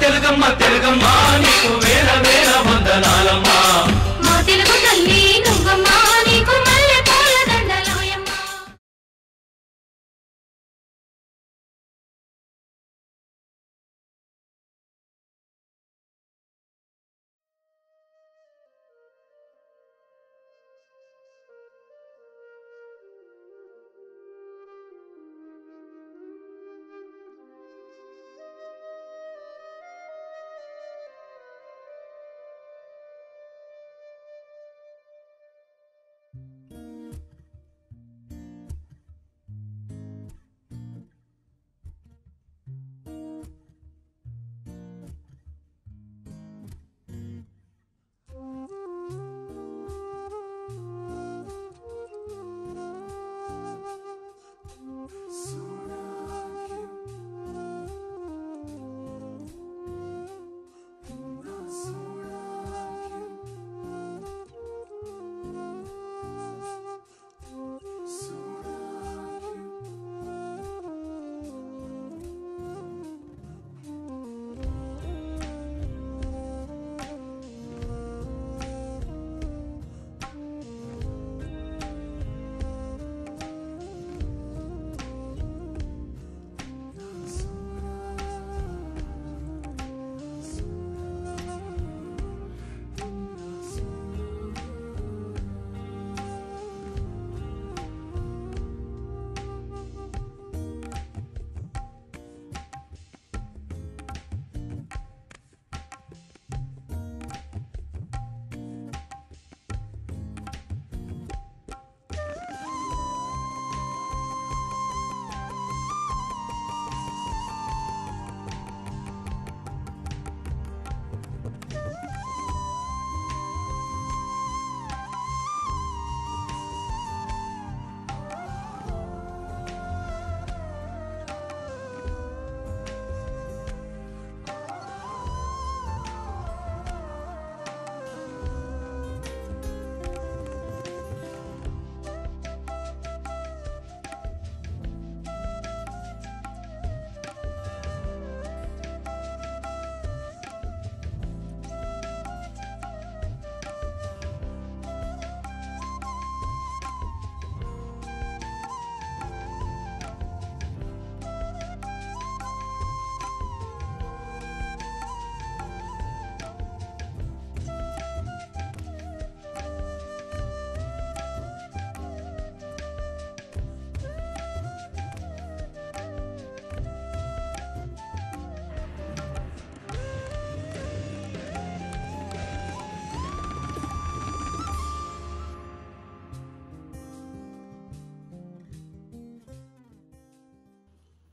తెలుగమ్మ తెలుగమ్మ నీకు వేల వేల వందనాలమ్మా మా తెలుగు తల్లి నువ్వమ్మా నీకు మల్లె పూల దండలాయమ్మ.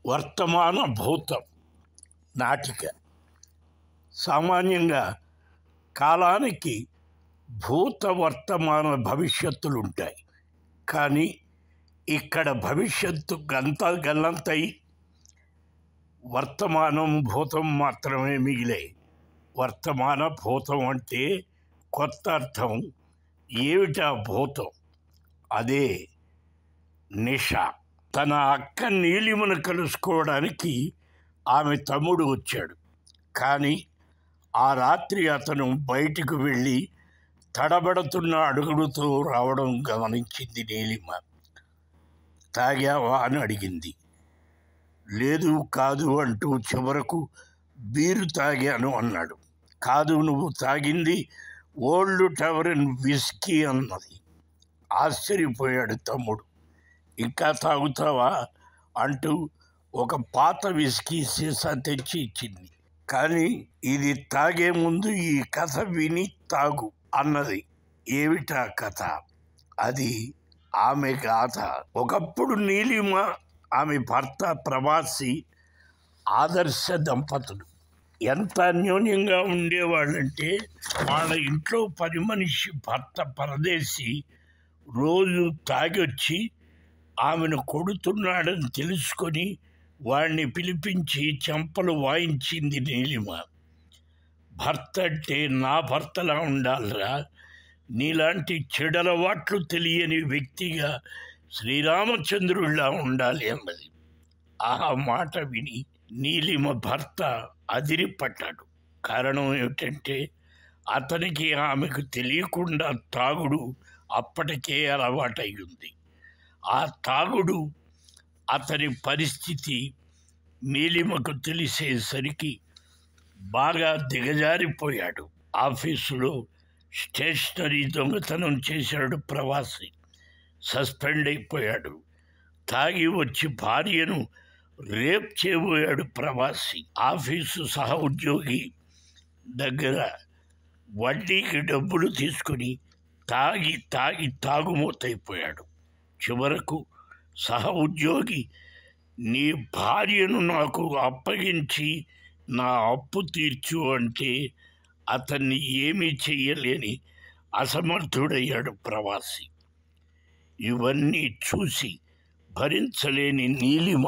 వర్తమాన భూతం నాటిక. సామాన్యంగా కాలానికి భూత వర్తమాన భవిష్యత్తులు ఉంటాయి. కానీ ఇక్కడ భవిష్యత్తు గల్లంతై వర్తమానం భూతం మాత్రమే మిగిలాయి. వర్తమాన భూతం అంటే కొత్త అర్థం. ఏమిటా భూతం? అదే నిష. తన అక్క నీలిమను కలుసుకోవడానికి ఆమె తమ్ముడు వచ్చాడు. కానీ ఆ రాత్రి అతను బయటికి వెళ్ళి తడబడుతున్న అడుగులతో రావడం గమనించింది నీలిమ. తాగావా అని అడిగింది. లేదు కాదు అంటూ చివరకు బీరు తాగాను అన్నాడు. కాదు, నువ్వు తాగింది ఓల్డ్ టవరన్ విస్కీ అన్నది. ఆశ్చర్యపోయాడు తమ్ముడు. ఇంకా తాగుతావా అంటూ ఒక పాత విస్కీ సీసా తెచ్చి ఇచ్చింది. కానీ ఇది తాగే ముందు ఈ కథ విని తాగు అన్నది. ఏమిటా కథ? అది ఆమె గాథ. ఒకప్పుడు నీలిమ, ఆమె భర్త ప్రవాసి ఆదర్శ దంపతులు ఎంత అన్యోన్యంగా ఉండేవాళ్ళంటే వాళ్ళ ఇంట్లో పని మనిషి భర్త పరదేశి రోజు తాగొచ్చి ఆమెను కొడుతున్నాడని తెలుసుకొని వాడిని పిలిపించి చెంపలు వాయించింది నీలిమ. భర్త అంటే నా భర్తలా ఉండాలిరా, నీలాంటి చెడలవాట్లు తెలియని వ్యక్తిగా శ్రీరామచంద్రుడిలా ఉండాలి అన్నది. ఆ మాట విని నీలిమ భర్త అదిరిపడ్డాడు. కారణం ఏమిటంటే అతనికి ఆమెకు తెలియకుండా తాగుడు అప్పటికే అలవాటయ్యింది. ఆ తాగుడు అతని పరిస్థితి నీలిమకు తెలిసేసరికి బాగా దిగజారిపోయాడు. ఆఫీసులో స్టేషనరీ దొంగతనం చేశాడు ప్రవాసి, సస్పెండ్ అయిపోయాడు. తాగి వచ్చి భార్యను రేప్ చేయబోయాడు ప్రవాసి. ఆఫీసు సహ ఉద్యోగి దగ్గర వడ్డీకి డబ్బులు తీసుకుని తాగి తాగుమూతైపోయాడు. చివరకు సహ ఉద్యోగి, నీ భార్యను నాకు అప్పగించి నా అప్పు తీర్చు అంటే అతన్ని ఏమీ చెయ్యలేని అసమర్థుడయ్యాడు ప్రవాసి. ఇవన్నీ చూసి భరించలేని నీలిమ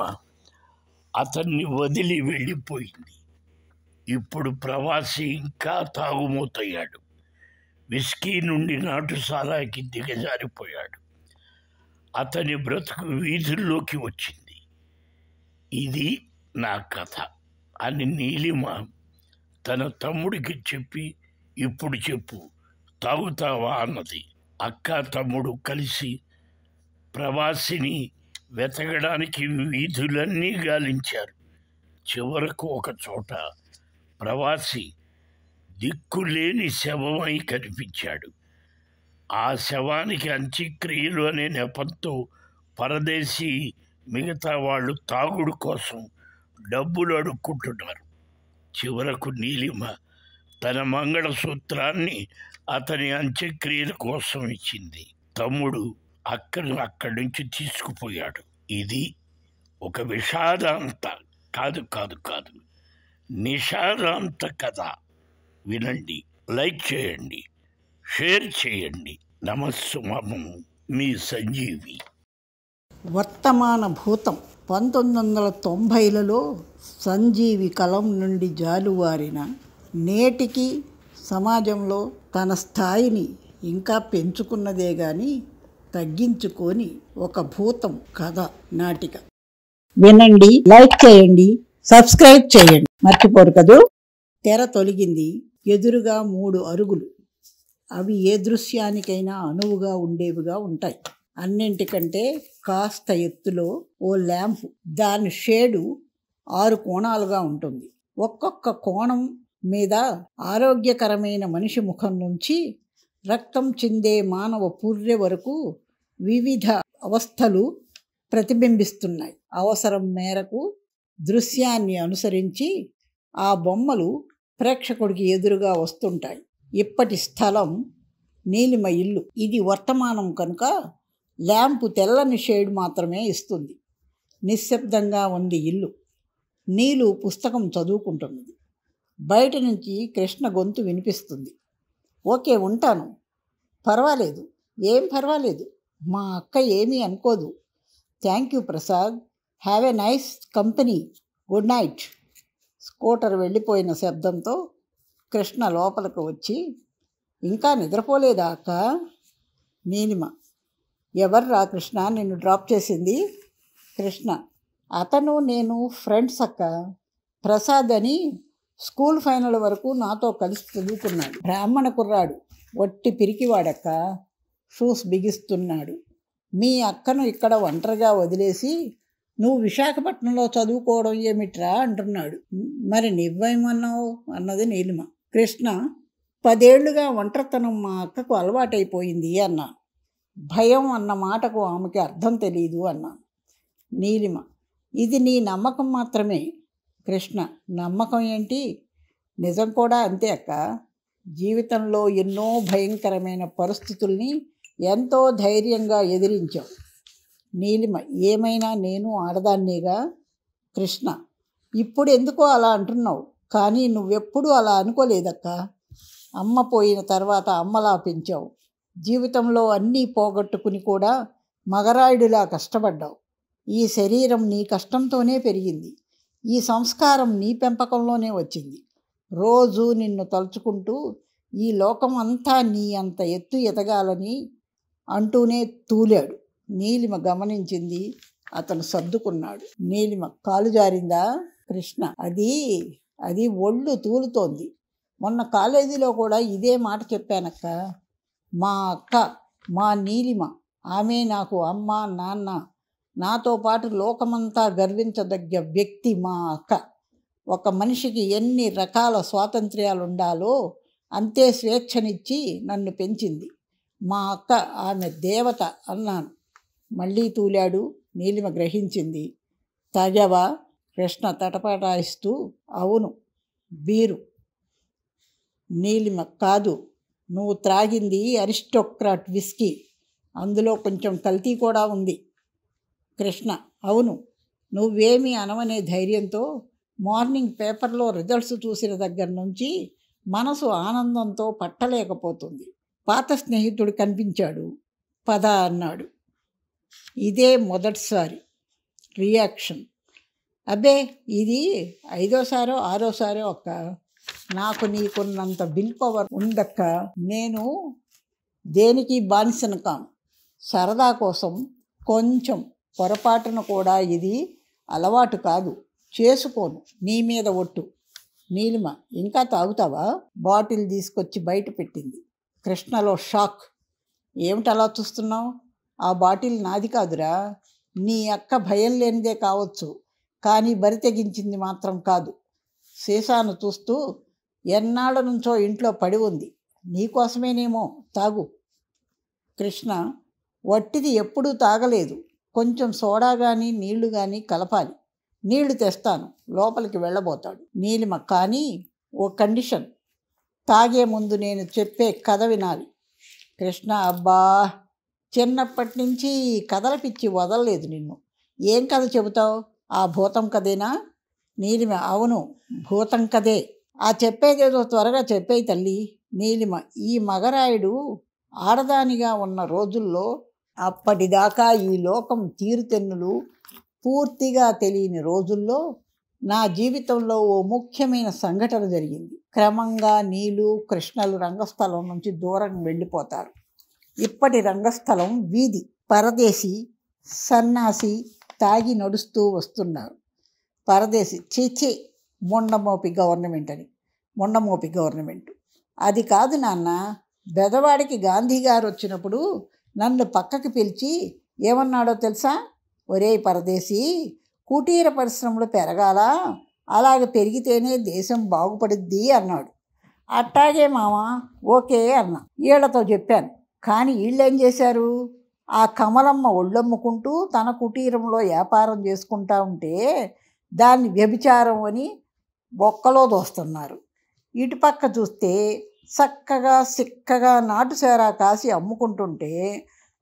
అతన్ని వదిలి వెళ్ళిపోయింది. ఇప్పుడు ప్రవాసి ఇంకా తాగుమూతయ్యాడు. విస్కీ నుండి నాటుసారాకి దిగజారిపోయాడు. అతని బ్రతుకు వీధుల్లోకి వచ్చింది. ఇది నా కథ అని నీలిమ తన తమ్ముడికి చెప్పి, ఇప్పుడు చెప్పు, తాగుతావా అన్నది. అక్క తమ్ముడు కలిసి ప్రవాసిని వెతకడానికి వీధులన్నీ గాలించారు. చివరకు ఒక చోట ప్రవాసి దిక్కులేని శవమై కనిపించాడు. ఆ శవానికి అంత్యక్రియలు అనే నెపంతో పరదేశీ మిగతా వాళ్ళు తాగుడు కోసం డబ్బులు అడుక్కుంటున్నారు. చివరకు నీలిమ తన మంగళసూత్రాన్ని అతని అంత్యక్రియల కోసం ఇచ్చింది. తమ్ముడు అక్కను అక్కడి నుంచి తీసుకుపోయాడు. ఇది ఒక విషాదాంత కాదు నిషాదాంత కథ. వినండి, లైక్ చేయండి, షేర్ చేయండి. నమస్సుమము, మీ సంజీవి. వర్తమాన భూతం 1990లలో సంజీవి కలం నుండి జాలువారిన నేటికి సమాజంలో తన స్థాయిని ఇంకా పెంచుకున్నదే గాని తగ్గించుకొని ఒక భూతం కథ నాటిక. వినండి, లైక్ చేయండి, సబ్స్క్రైబ్ చేయండి, మర్చిపోరు కదూ. తెర తొలగింది. ఎదురుగా 3 అరుగులు. అవి ఏ దృశ్యానికైనా అనువుగా ఉండేవిగా ఉంటాయి. అన్నింటికంటే కాస్త ఎత్తులో ఓ ల్యాంపు. దాని షేడు 6 కోణాలుగా ఉంటుంది. ఒక్కొక్క కోణం మీద ఆరోగ్యకరమైన మనిషి ముఖం నుంచి రక్తం చిందే మానవ పుర్రె వరకు వివిధ అవస్థలు ప్రతిబింబిస్తున్నాయి. అవసరం మేరకు దృశ్యాన్ని అనుసరించి ఆ బొమ్మలు ప్రేక్షకుడికి ఎదురుగా వస్తుంటాయి. ఇప్పటి స్థలం నీలిమ ఇల్లు. ఇది వర్తమానం కనుక ల్యాంపు తెల్లని షేడ్ మాత్రమే ఇస్తుంది. నిశ్శబ్దంగా ఉంది ఇల్లు. నీలు పుస్తకం చదువుకుంటున్నది. బయట నుంచి కృష్ణ గొంతు వినిపిస్తుంది. ఓకే, ఉంటాను. పర్వాలేదు, ఏం పర్వాలేదు. మా అక్క ఏమీ అనుకోదు. Thank you Prasad. Have a nice company. Good night. Scooter వెళ్ళిపోయిన శబ్దంతో కృష్ణ లోపలికి వచ్చి, ఇంకా నిద్రపోలేదా అక్క? నీలిమ, ఎవర్రా కృష్ణ నిన్ను డ్రాప్ చేసింది? కృష్ణ, అతను నేను ఫ్రెండ్స్ అక్క. ప్రసాద్ అని స్కూల్ ఫైనల్ వరకు నాతో కలిసి చదువుకున్నాడు. బ్రాహ్మణ కుర్రాడు, వట్టి పిరికివాడక్క. షూస్ బిగిస్తున్నాడు. మీ అక్కను ఇక్కడ ఒంటరిగా వదిలేసి నువ్వు విశాఖపట్నంలో చదువుకోవడం ఏమిట్రా అంటున్నాడు. మరి నువ్వేమన్నావు అన్నది నీలిమ. కృష్ణ, 10 ఏళ్లుగా ఒంటరితనం మా అక్కకు అలవాటైపోయింది అన్నా. భయం అన్న మాటకు ఆమెకి అర్థం తెలియదు అన్నా. నీలిమ, ఇది నీ నమ్మకం మాత్రమే. కృష్ణ, నమ్మకం ఏంటి? నిజం కూడా అంతే అక్క. జీవితంలో ఎన్నో భయంకరమైన పరిస్థితుల్ని ఎంతో ధైర్యంగా ఎదిరించావు. నీలిమ, ఏమైనా నేను ఆడదాన్నేగా. కృష్ణ, ఇప్పుడు ఎందుకో అలా అంటున్నావు, కానీ నువ్వెప్పుడూ అలా అనుకోలేదక్క. అమ్మ పోయిన తర్వాత అమ్మలా పెంచావు. జీవితంలో అన్నీ పోగొట్టుకుని కూడా మగరాయుడిలా కష్టపడ్డావు. ఈ శరీరం నీ కష్టంతోనే పెరిగింది. ఈ సంస్కారం నీ పెంపకంలోనే వచ్చింది. రోజు నిన్ను తలుచుకుంటూ ఈ లోకం అంతా నీ అంత ఎత్తు ఎదగాలని అంటూనే తూలాడు. నీలిమ గమనించింది. అతను సర్దుకున్నాడు. నీలిమ, కాలు జారిందా? కృష్ణ అది ఒళ్ళు తూలుతోంది. మొన్న కాలేజీలో కూడా ఇదే మాట చెప్పానక్క. మా అక్క, మా నీలిమ, ఆమె నాకు అమ్మ నాన్న. నాతో పాటు లోకమంతా గర్వించదగ్గ వ్యక్తి మా అక్క. ఒక మనిషికి ఎన్ని రకాల స్వాతంత్ర్యాలు ఉండాలో అంతే స్వేచ్ఛనిచ్చి నన్ను పెంచింది మా అక్క. ఆమె దేవత అన్నాను. మళ్ళీ తూలాడు. నీలిమ గ్రహించింది. తాగావా? కృష్ణ తటపటాయిస్తూ అవును, బీరు. నీలిమ కాదు, నువ్వు త్రాగింది అరిస్టోక్రాట్ విస్కీ, అందులో కొంచెం కల్తీ కూడా ఉంది. కృష్ణ అవును, నువ్వేమీ అనవనే ధైర్యంతో మార్నింగ్ పేపర్లో రిజల్ట్స్ చూసిన దగ్గర నుంచి మనసు ఆనందంతో పట్టలేకపోతుంది. పాత స్నేహితుడు కనిపించాడు. పద అన్నాడు. ఇదే మొదటిసారి రియాక్షన్. అబ్బే, ఇది 5వ సారో 6వ సారో అక్క. నాకు నీకున్నంత బిల్ పవర్ ఉందక్క. నేను దేనికి బానిసను కాను. సరదా కోసం కొంచెం పొరపాటున కూడా ఇది అలవాటు కాదు, చేసుకోను. నీ మీద ఒట్టు. నీలిమ ఇంకా తాగుతావా? బాటిల్ తీసుకొచ్చి బయట పెట్టింది. కృష్ణలో షాక్. ఏమిటి అలా చూస్తున్నావు? ఆ బాటిల్ నాది కాదురా. నీ అక్క భయం లేనిదే కావచ్చు, కానీ బరి తెగించింది మాత్రం కాదు. సీసాను చూస్తూ ఎన్నాళ్ళ నుంచో ఇంట్లో పడి ఉంది, నీకోసమేనేమో, తాగు. కృష్ణ వట్టిది ఎప్పుడూ తాగలేదు. కొంచెం సోడా కానీ నీళ్లు కానీ కలపాలి. నీళ్లు తెస్తాను. లోపలికి వెళ్ళబోతాడు. నీలిమ కానీ ఓ కండిషన్. తాగే ముందు నేను చెప్పే కథ వినాలి. కృష్ణ అబ్బా, చిన్నప్పటి నుంచి కథల పిచ్చి వదలలేదు నిన్ను. ఏం కథ చెబుతావు? ఆ భూతం కథేనా? నీలిమ అవును, భూతం కథే. ఆ చెప్పేదేదో త్వరగా చెప్పేయి తల్లి. నీలిమ ఈ మగరాయుడు ఆడదానిగా ఉన్న రోజుల్లో అప్పటిదాకా ఈ లోకం తీరుతెన్నులు పూర్తిగా తెలియని రోజుల్లో నా జీవితంలో ఓ ముఖ్యమైన సంఘటన జరిగింది. క్రమంగా నీలు కృష్ణలు రంగస్థలం నుంచి దూరం వెళ్ళిపోతారు. ఇప్పటి రంగస్థలం వీధి. పరదేశి సన్నాసి తాగి నడుస్తూ వస్తున్నారు. పరదేశి చీచి, మొండమోపి గవర్నమెంట్. అది కాదు నాన్న, బెదవాడికి గాంధీ గారు వచ్చినప్పుడు నన్ను పక్కకి పిలిచి ఏమన్నాడో తెలుసా? ఒరేయ్ పరదేశి, కుటీర పరిశ్రమలు పెరగాల, అలాగ పెరిగితేనే దేశం బాగుపడుద్ది అన్నాడు. అట్టాగే మామ, ఓకే అన్నా. వీళ్ళతో చెప్పాను. కానీ వీళ్ళేం చేశారు? ఆ కమలమ్మ ఒళ్ళమ్ముకుంటూ తన కుటీరంలో వ్యాపారం చేసుకుంటా ఉంటే దాన్ని వ్యభిచారం అని బొక్కలో దోస్తున్నారు. ఇటుపక్క చూస్తే చక్కగా సిక్కగా నాటుసారా కాసి అమ్ముకుంటుంటే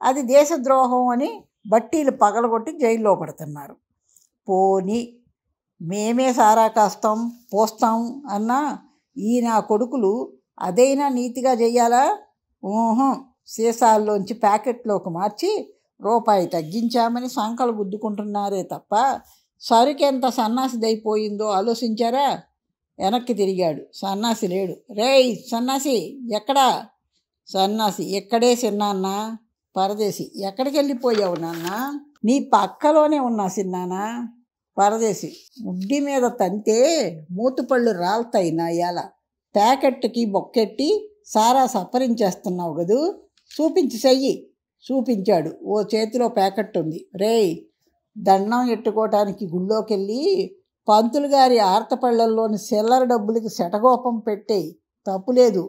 అది దేశద్రోహం అని బట్టీలు పగలగొట్టి జైల్లో పడుతున్నారు. పోనీ మేమే సారా కాస్తాం పోస్తాం అన్నా ఈ నా కొడుకులు అదైనా నీతిగా చెయ్యాలా? సీసాల్లోంచి ప్యాకెట్లోకి మార్చి రూపాయి తగ్గించామని సంకలు గుద్దుకుంటున్నారే తప్ప సరుకెంత సన్నాసిదైపోయిందో ఆలోచించారా? వెనక్కి తిరిగాడు. సన్నాసి లేడు. రేయ్ సన్నాసి ఎక్కడా? సన్నాసి ఎక్కడే చిన్నాన్న. పరదేశి ఎక్కడికి వెళ్ళిపోయావు నాన్న? నీ పక్కలోనే ఉన్నా చిన్నానా. పరదేశి ముడ్డి మీద తంతే మూతుపళ్ళు రాలుతాయి నా ఇయాల. ప్యాకెట్కి బొక్కెట్టి సారా సప్పరించేస్తున్నావు కదూ, చూపించి చెయ్యి. చూపించాడు. ఓ చేతిలో ప్యాకెట్ ఉంది. రేయ్ దండం ఎట్టుకోవటానికి గుళ్ళోకెళ్ళి పంతులు గారి ఆర్తపళ్ళల్లోని చిల్లర డబ్బులకి శటగోపం పెట్టేయి, తప్పులేదు.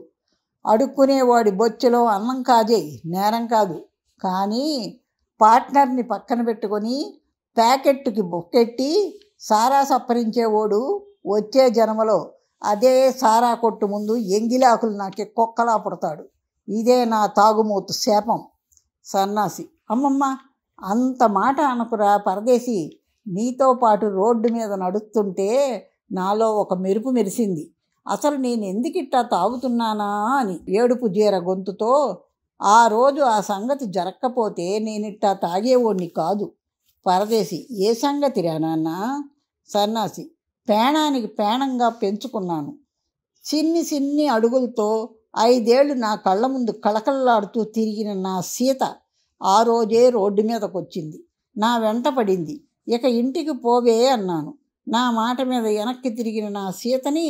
అడుక్కునేవాడి బొచ్చెలో అన్నం కాజేయి, నేరం కాదు. కానీ పార్ట్నర్ని పక్కన పెట్టుకొని ప్యాకెట్కి బొక్కెట్టి సారా సప్పరించేవాడు వచ్చే జన్మలో అదే సారా కొట్టు ముందు ఎంగిలాకులు నాకే కుక్కలా పుడతాడు. ఇదే నా తాగుమూతు శాపం. సన్నాసి అమ్మమ్మ అంత మాట అనకురా పరదేశి. నీతో పాటు రోడ్డు మీద నడుస్తుంటే నాలో ఒక మెరుపు మెరిసింది. అసలు నేను ఎందుకిట్టా తాగుతున్నానా అని ఏడుపు జీర గొంతుతో. ఆ రోజు ఆ సంగతి జరక్కపోతే నేనిట్టా తాగేవాడిని కాదు. పరదేశి ఏ సంగతి రా నాన్న? సన్నాసి పేణానికి పేణంగా పెంచుకున్నాను. చిన్ని అడుగులతో 5 ఏళ్ళు నా కళ్ళ ముందు కళకళలాడుతూ తిరిగిన నా సీత ఆ రోజే రోడ్డు మీదకొచ్చింది. నా వెంట పడింది. ఇక ఇంటికి పోవే అన్నాను. నా మాట మీద వెనక్కి తిరిగిన నా సీతని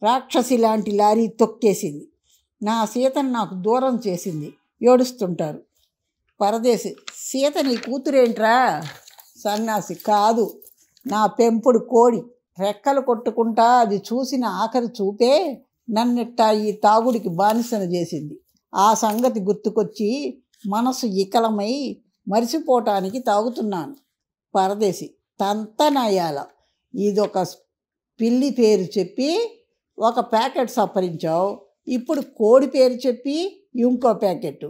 రాక్షసి లాంటి లారీ తొక్కేసింది. నా సీతని నాకు దూరం చేసింది. ఏడుస్తుంటారు. పరదేశి: సీత నీ కూతురేంట్రా? సన్యాసి: కాదు, నా పెంపుడు కోడి. రెక్కలు కొట్టుకుంటా అది చూసిన ఆఖరి చూపే నన్నిట్టా ఈ తాగుడికి బానిసన చేసింది. ఆ సంగతి గుర్తుకొచ్చి మనసు ఇకలమై మరిచిపోవటానికి తాగుతున్నాను. పరదేశి: తంతనయాల, ఇదొక పిల్లి పేరు చెప్పి ఒక ప్యాకెట్ సప్పరించావు, ఇప్పుడు కోడి పేరు చెప్పి ఇంకో ప్యాకెట్.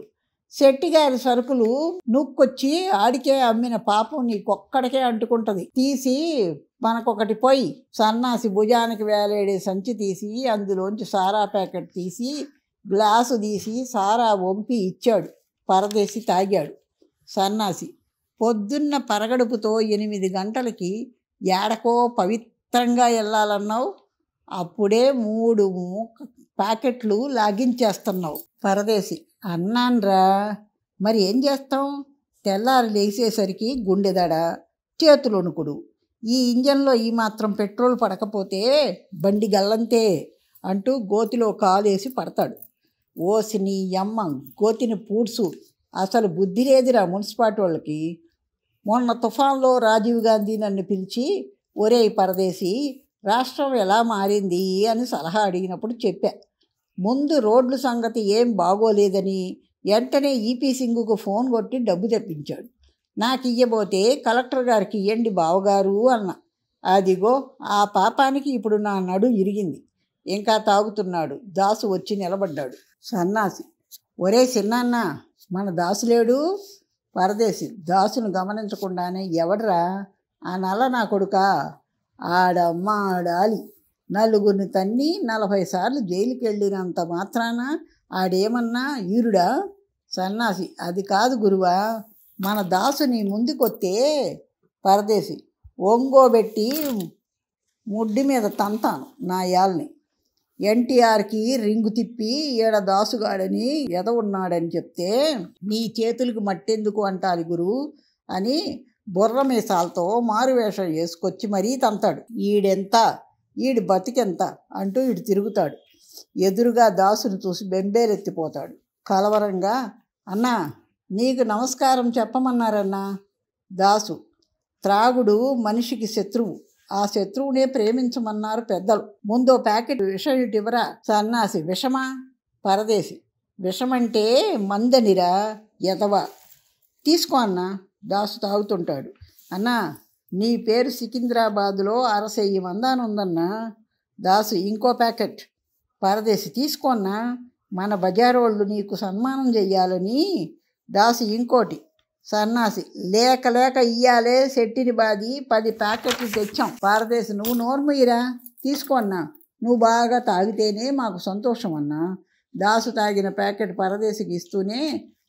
శెట్టిగారి సరుకులు నూక్కొచ్చి ఆడికే అమ్మిన పాపం నీకొక్కడికే అంటుకుంటుంది. తీసి మనకొకటి పోయి. సన్నాసి భుజానికి వేలాడే సంచి తీసి అందులోంచి సారా ప్యాకెట్ తీసి గ్లాసు తీసి సారా వంపి ఇచ్చాడు. పరదేశి తాగాడు. సన్నాసి: పొద్దున్న పరగడుపుతో 8 గంటలకి ఏడకో పవిత్రంగా వెళ్ళాలన్నావు, అప్పుడే 3 ప్యాకెట్లు లాగించేస్తున్నావు. పరదేశి: అన్నాన్రా, మరి ఏం చేస్తాం? తెల్లారి లేచేసరికి గుండెదడ, చేతులు వణుకుడు. ఈ ఇంజన్లో ఈ మాత్రం పెట్రోల్ పడకపోతే బండి గల్లంతే అంటూ గోతిలో కాలేసి పడతాడు. ఓసి నీ అమ్మ గోతిని పూడ్సు, అసలు బుద్ధి లేదురా మున్సిపాలిటీ వాళ్ళకి. మొన్న తుఫాన్లో రాజీవ్ గాంధీ నన్ను పిలిచి, ఒరేయ్ పరదేశి, రాష్ట్రం ఎలా మారింది అని సలహా అడిగినప్పుడు చెప్పా. ముందు రోడ్ల సంగతి ఏం బాగోలేదని వెంటనే ఈపీ సింగుకు ఫోన్ కొట్టి డబ్బు తెప్పించాడు. నాకు ఇయ్యబోతే కలెక్టర్ గారికి ఇయ్యండి బావగారు అన్న. అదిగో ఆ పాపానికి ఇప్పుడు నా నడు ఇరిగింది. ఇంకా తాగుతున్నాడు. దాసు వచ్చి నిలబడ్డాడు. సన్నాసి: ఒరే చిన్నాన్న, మన దాసులేడు? పరదేశి దాసును గమనించకుండానే: ఎవడ్రా? ఆ నల్ల నా కొడుకా? ఆడమ్మ ఆడాలి. నలుగురిని తన్ని 40 సార్లు జైలుకి వెళ్ళినంత మాత్రాన ఆడేమన్నా ఈరుడా? సన్నాసి: అది కాదు గురువా, మన దాసుని ముందుకొస్తే. పరదేశి: ఒంగోబెట్టి ముడ్డి మీద తంతాను నా యాల్ని. ఎన్టీఆర్కి రింగు తిప్పి ఈడ దాసుగాడని ఎదవున్నాడని చెప్తే నీ చేతులకు మట్టెందుకు అంటాలి గురు అని బుర్ర మీసాలతో మారువేషం వేసుకొచ్చి మరీ తంతాడు. ఈడెంత, ఈడి బతికెంత అంటూ ఈడు తిరుగుతాడు. ఎదురుగా దాసును చూసి బెంబేలెత్తిపోతాడు. కలవరంగా: అన్నా, నీకు నమస్కారం చెప్పమన్నారన్నా. దాసు: త్రాగుడు మనిషికి శత్రువు, ఆ శత్రువునే ప్రేమించమన్నారు పెద్దలు. ముందో ప్యాకెట్ విషం ఇటివరా. సన్నాసి: విషమా? పరదేశి: విషమంటే మందనిరా ఎదవా, తీసుకో అన్నా. దాసు తాగుతుంటాడు. అన్నా, నీ పేరు సికింద్రాబాదులో 60 మందాన ఉందన్నా. దాసు: ఇంకో ప్యాకెట్. పరదేశి: తీసుకోన్నా, మన బజారోళ్ళు నీకు సన్మానం చెయ్యాలని. దాసు: ఇంకోటి. సన్నాసి: లేక లేక ఇయ్యాలే శెట్టిని బాది 10 ప్యాకెట్లు తెచ్చాం. పరదేశి: నువ్వు నోర్మయ్యరా, తీసుకోన్నా, నువ్వు బాగా తాగితేనే మాకు సంతోషం అన్నా. దాసు తాగిన ప్యాకెట్ పరదేశికి ఇస్తూనే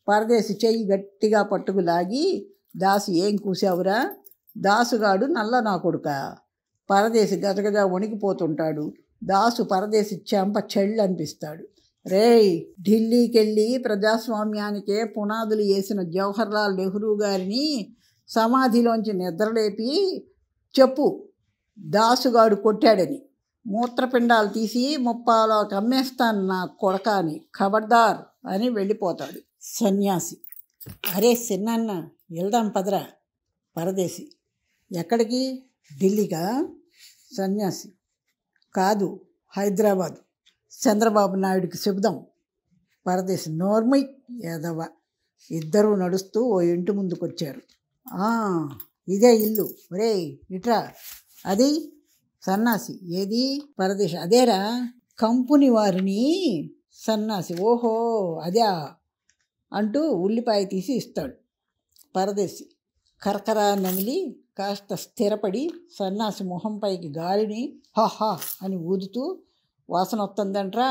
పరదేశి చెయ్యి గట్టిగా పట్టుకు లాగి: దాసు ఏం కూసావురా? దాసుగాడు నల్ల నా కొడుకా? పరదేశి గజగజ వణికిపోతుంటాడు. దాసు పరదేశి చెంప చెళ్ళు అనిపిస్తాడు. రేయ్, ఢిల్లీకెళ్ళి ప్రజాస్వామ్యానికే పునాదులు వేసిన జవహర్లాల్ నెహ్రూ గారిని సమాధిలోంచి నిద్రలేపి చెప్పు దాసుగాడు కొట్టాడని. మూత్రపిండాలు తీసి 30 అమ్మేస్తాను నా కొడకాని, ఖబర్దార్ అని వెళ్ళిపోతాడు. సన్యాసి: అరే చిన్నాన్న, వెళ్దాం పదరా. పరదేశి: ఎక్కడికి? ఢిల్లీకా? సన్యాసి: కాదు, హైదరాబాద్. చంద్రబాబు నాయుడికి చెబుదాం. పరదేశి: నోర్మై ఏదవ. ఇద్దరూ నడుస్తూ ఓ ఇంటి ముందుకొచ్చారు. ఇదే ఇల్లు. ఒరే ఇట్రా. అది? సన్నాసి: ఏది? పరదేశి: అదేరా, కంపెనీ వారిని. సన్నాసి: ఓహో అదే అంటూ ఉల్లిపాయ తీసి ఇస్తాడు. పరదేశి కరకరా నమిలి కాస్త స్థిరపడి సన్నాసి మొహంపైకి గాలిని హాహా అని ఊదుతూ: వాసన వస్తుందంట్రా.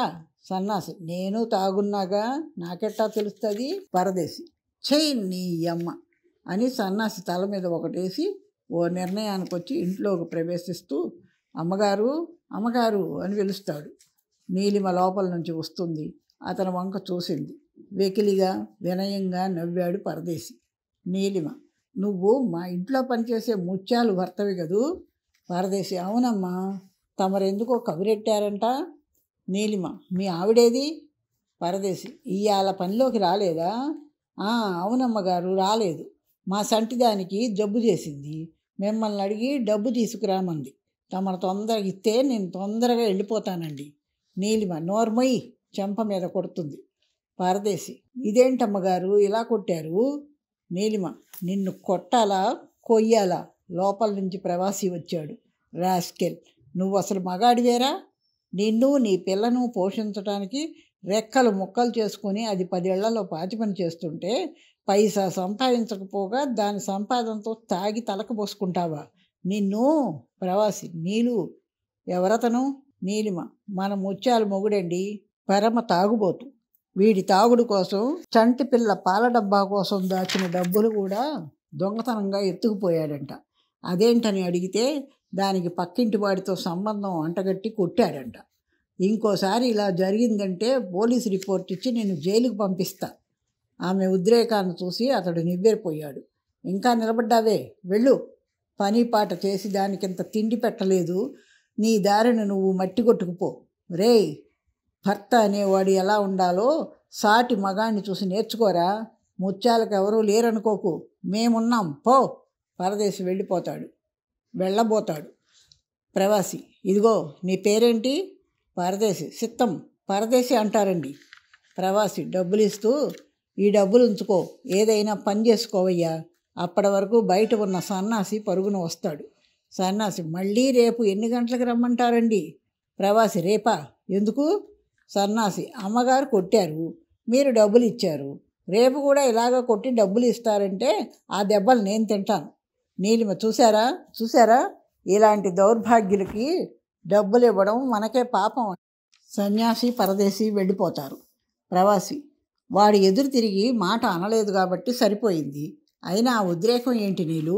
సన్నాసి: నేను తాగున్నాగా, నాకెట్టా తెలుస్తుంది? పరదేశి: చెయ్యి నీ అమ్మ అని సన్నాసి తల మీద ఒకటేసి ఓ నిర్ణయానికి వచ్చి ఇంట్లోకి ప్రవేశిస్తూ అమ్మగారు అమ్మగారు అని పిలుస్తాడు. నీలిమ లోపల నుంచి వస్తుంది. అతని వంక చూసింది. వెకిలిగా వినయంగా నవ్వాడు పరదేశి. నీలిమ: నువ్వు మా ఇంట్లో పనిచేసే ముత్యాలు భర్తవి కదూ? పరదేశి అవునమ్మా, తమరెందుకో కబురెట్టారంట. నీలిమ మీ ఆవిడేది? పరదేశి ఇవాళ పనిలోకి రాలేదా? అవునమ్మగారు రాలేదు. మా సంటిదానికి జబ్బు చేసింది. మిమ్మల్ని అడిగి డబ్బు తీసుకురామంది. తమరు తొందరగా ఇస్తే నేను తొందరగా వెళ్ళిపోతానండి. నీలిమ నోర్మొయ్యి, చెంప మీద కొడుతుంది. పరదేశి ఇదేంటమ్మగారు ఇలా కొట్టారు? నీలిమ నిన్ను కొట్టాలా కొయ్యాలా? లోపల నుంచి ప్రవాసి వచ్చాడు. రాస్కెల్, నువ్వు అసలు మగాడివేరా? నిన్ను నీ పిల్లను పోషించడానికి రెక్కలు ముక్కలు చేసుకుని అది 10 ఏళ్లలో పాచి పని చేస్తుంటే పైసా సంపాదించకపోగా దాని సంపాదనతో తాగి తలకు పోసుకుంటావా? నిన్ను. ప్రవాసి నీలు ఎవరతను? నీలిమ మన ముత్యాల మొగుడండి, పరమ తాగుబోతు. వీడి తాగుడు కోసం చంటి పిల్ల పాల డబ్బా కోసం దాచిన డబ్బులు కూడా దొంగతనంగా ఎత్తుకుపోయాడంట. అదేంటని అడిగితే దానికి పక్కింటి వాడితో సంబంధం అంటగట్టి కొట్టాడంట. ఇంకోసారి ఇలా జరిగిందంటే పోలీసు రిపోర్ట్ ఇచ్చి నేను జైలుకు పంపిస్తా. ఆమె ఉద్రేకాన్ని చూసి అతడు నివ్వెరపోయాడు. ఇంకా నిలబడ్డావే, వెళ్ళు. పని పాట చేసి దానికింత తిండి పెట్టలేదు. నీ దారిని నువ్వు మట్టి కొట్టుకుపో. రేయ్, భర్త అనేవాడు ఎలా ఉండాలో సాటి మగాన్ని చూసి నేర్చుకోరా. ముత్యాలకు ఎవరూ లేరనుకోకు, మేమున్నాం పో. పరదేశి వెళ్ళబోతాడు. ప్రవాసి ఇదిగో నీ పేరేంటి? పరదేశి సిత్తం. పరదేశి అంటారండి. ప్రవాసి డబ్బులు ఇస్తూ ఈ డబ్బులు ఉంచుకో, ఏదైనా పని చేసుకోవయ్యా. అప్పటి వరకు బయట ఉన్న సన్నాసి పరుగున వస్తాడు. సన్నాసి మళ్ళీ రేపు ఎన్ని గంటలకు రమ్మంటారండి? ప్రవాసి రేపా? ఎందుకు? సన్నాసి అమ్మగారు కొట్టారు, మీరు డబ్బులు ఇచ్చారు. రేపు కూడా ఇలాగ కొట్టి డబ్బులు ఇస్తారంటే ఆ దెబ్బలు నేను తింటాను. నీలిమ చూసారా ఇలాంటి దౌర్భాగ్యులకి డబ్బులు ఇవ్వడం మనకే పాపం. సన్యాసి పరదేశి వెళ్ళిపోతారు. ప్రవాసి వాడు ఎదురు తిరిగి మాట అనలేదు కాబట్టి సరిపోయింది. అయినా ఆ ఉద్రేకం ఏంటి నీలు?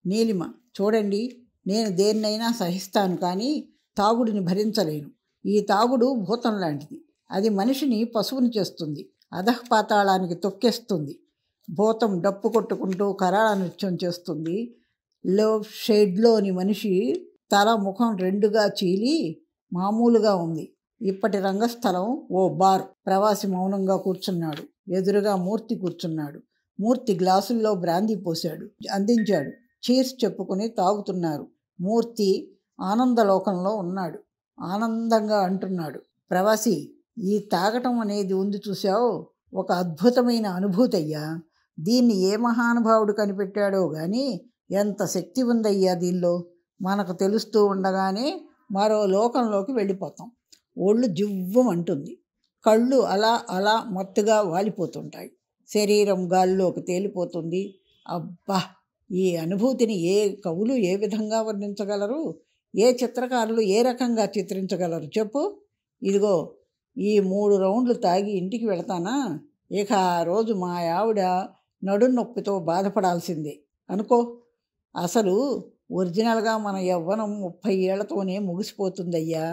నీలిమ చూడండి, నేను దేన్నైనా సహిస్తాను, కానీ తాగుడిని భరించలేను. ఈ తాగుడు భూతం లాంటిది. అది మనిషిని పశువుని చేస్తుంది, అధఃపాతాళానికి తొక్కేస్తుంది. భూతం డప్పు కొట్టుకుంటూ కరాళ నృత్యం చేస్తుంది. షెడ్లోని మనిషి తల ముఖం రెండుగా చీలి మామూలుగా ఉంది. ఇప్పటి రంగస్థలం ఓ బార్. ప్రవాసి మౌనంగా కూర్చున్నాడు. ఎదురుగా మూర్తి కూర్చున్నాడు. మూర్తి గ్లాసుల్లో బ్రాందీ పోశాడు, అందించాడు. చీర్స్ చెప్పుకుని తాగుతున్నారు. మూర్తి ఆనందలోకంలో ఉన్నాడు. ఆనందంగా అంటున్నాడు, ప్రవాసి ఈ తాగటం అనేది ఉంది చూసావు, ఒక అద్భుతమైన అనుభూతి అయ్యా. దీన్ని ఏ మహానుభావుడు కనిపెట్టాడో కానీ ఎంత శక్తి ఉందయ్యా దీనిలో. మనకు తెలుస్తూ ఉండగానే మరో లోకంలోకి వెళ్ళిపోతాం. ఒళ్ళు జివ్వమంటుంది, కళ్ళు అలా అలా మత్తుగా వాలిపోతుంటాయి, శరీరం గాల్లోకి తేలిపోతుంది. అబ్బా, ఈ అనుభూతిని ఏ కవులు ఏ విధంగా వర్ణించగలరు? ఏ చిత్రకారులు ఏ రకంగా చిత్రించగలరు చెప్పు? ఇదిగో ఈ 3 రౌండ్లు తాగి ఇంటికి వెళతానా, ఇక ఆ రోజు మా ఆవిడ నడునొప్పితో బాధపడాల్సిందే అనుకో. అసలు ఒరిజినల్గా మన యవ్వనం 30 ఏళ్లతోనే ముగిసిపోతుందయ్యా.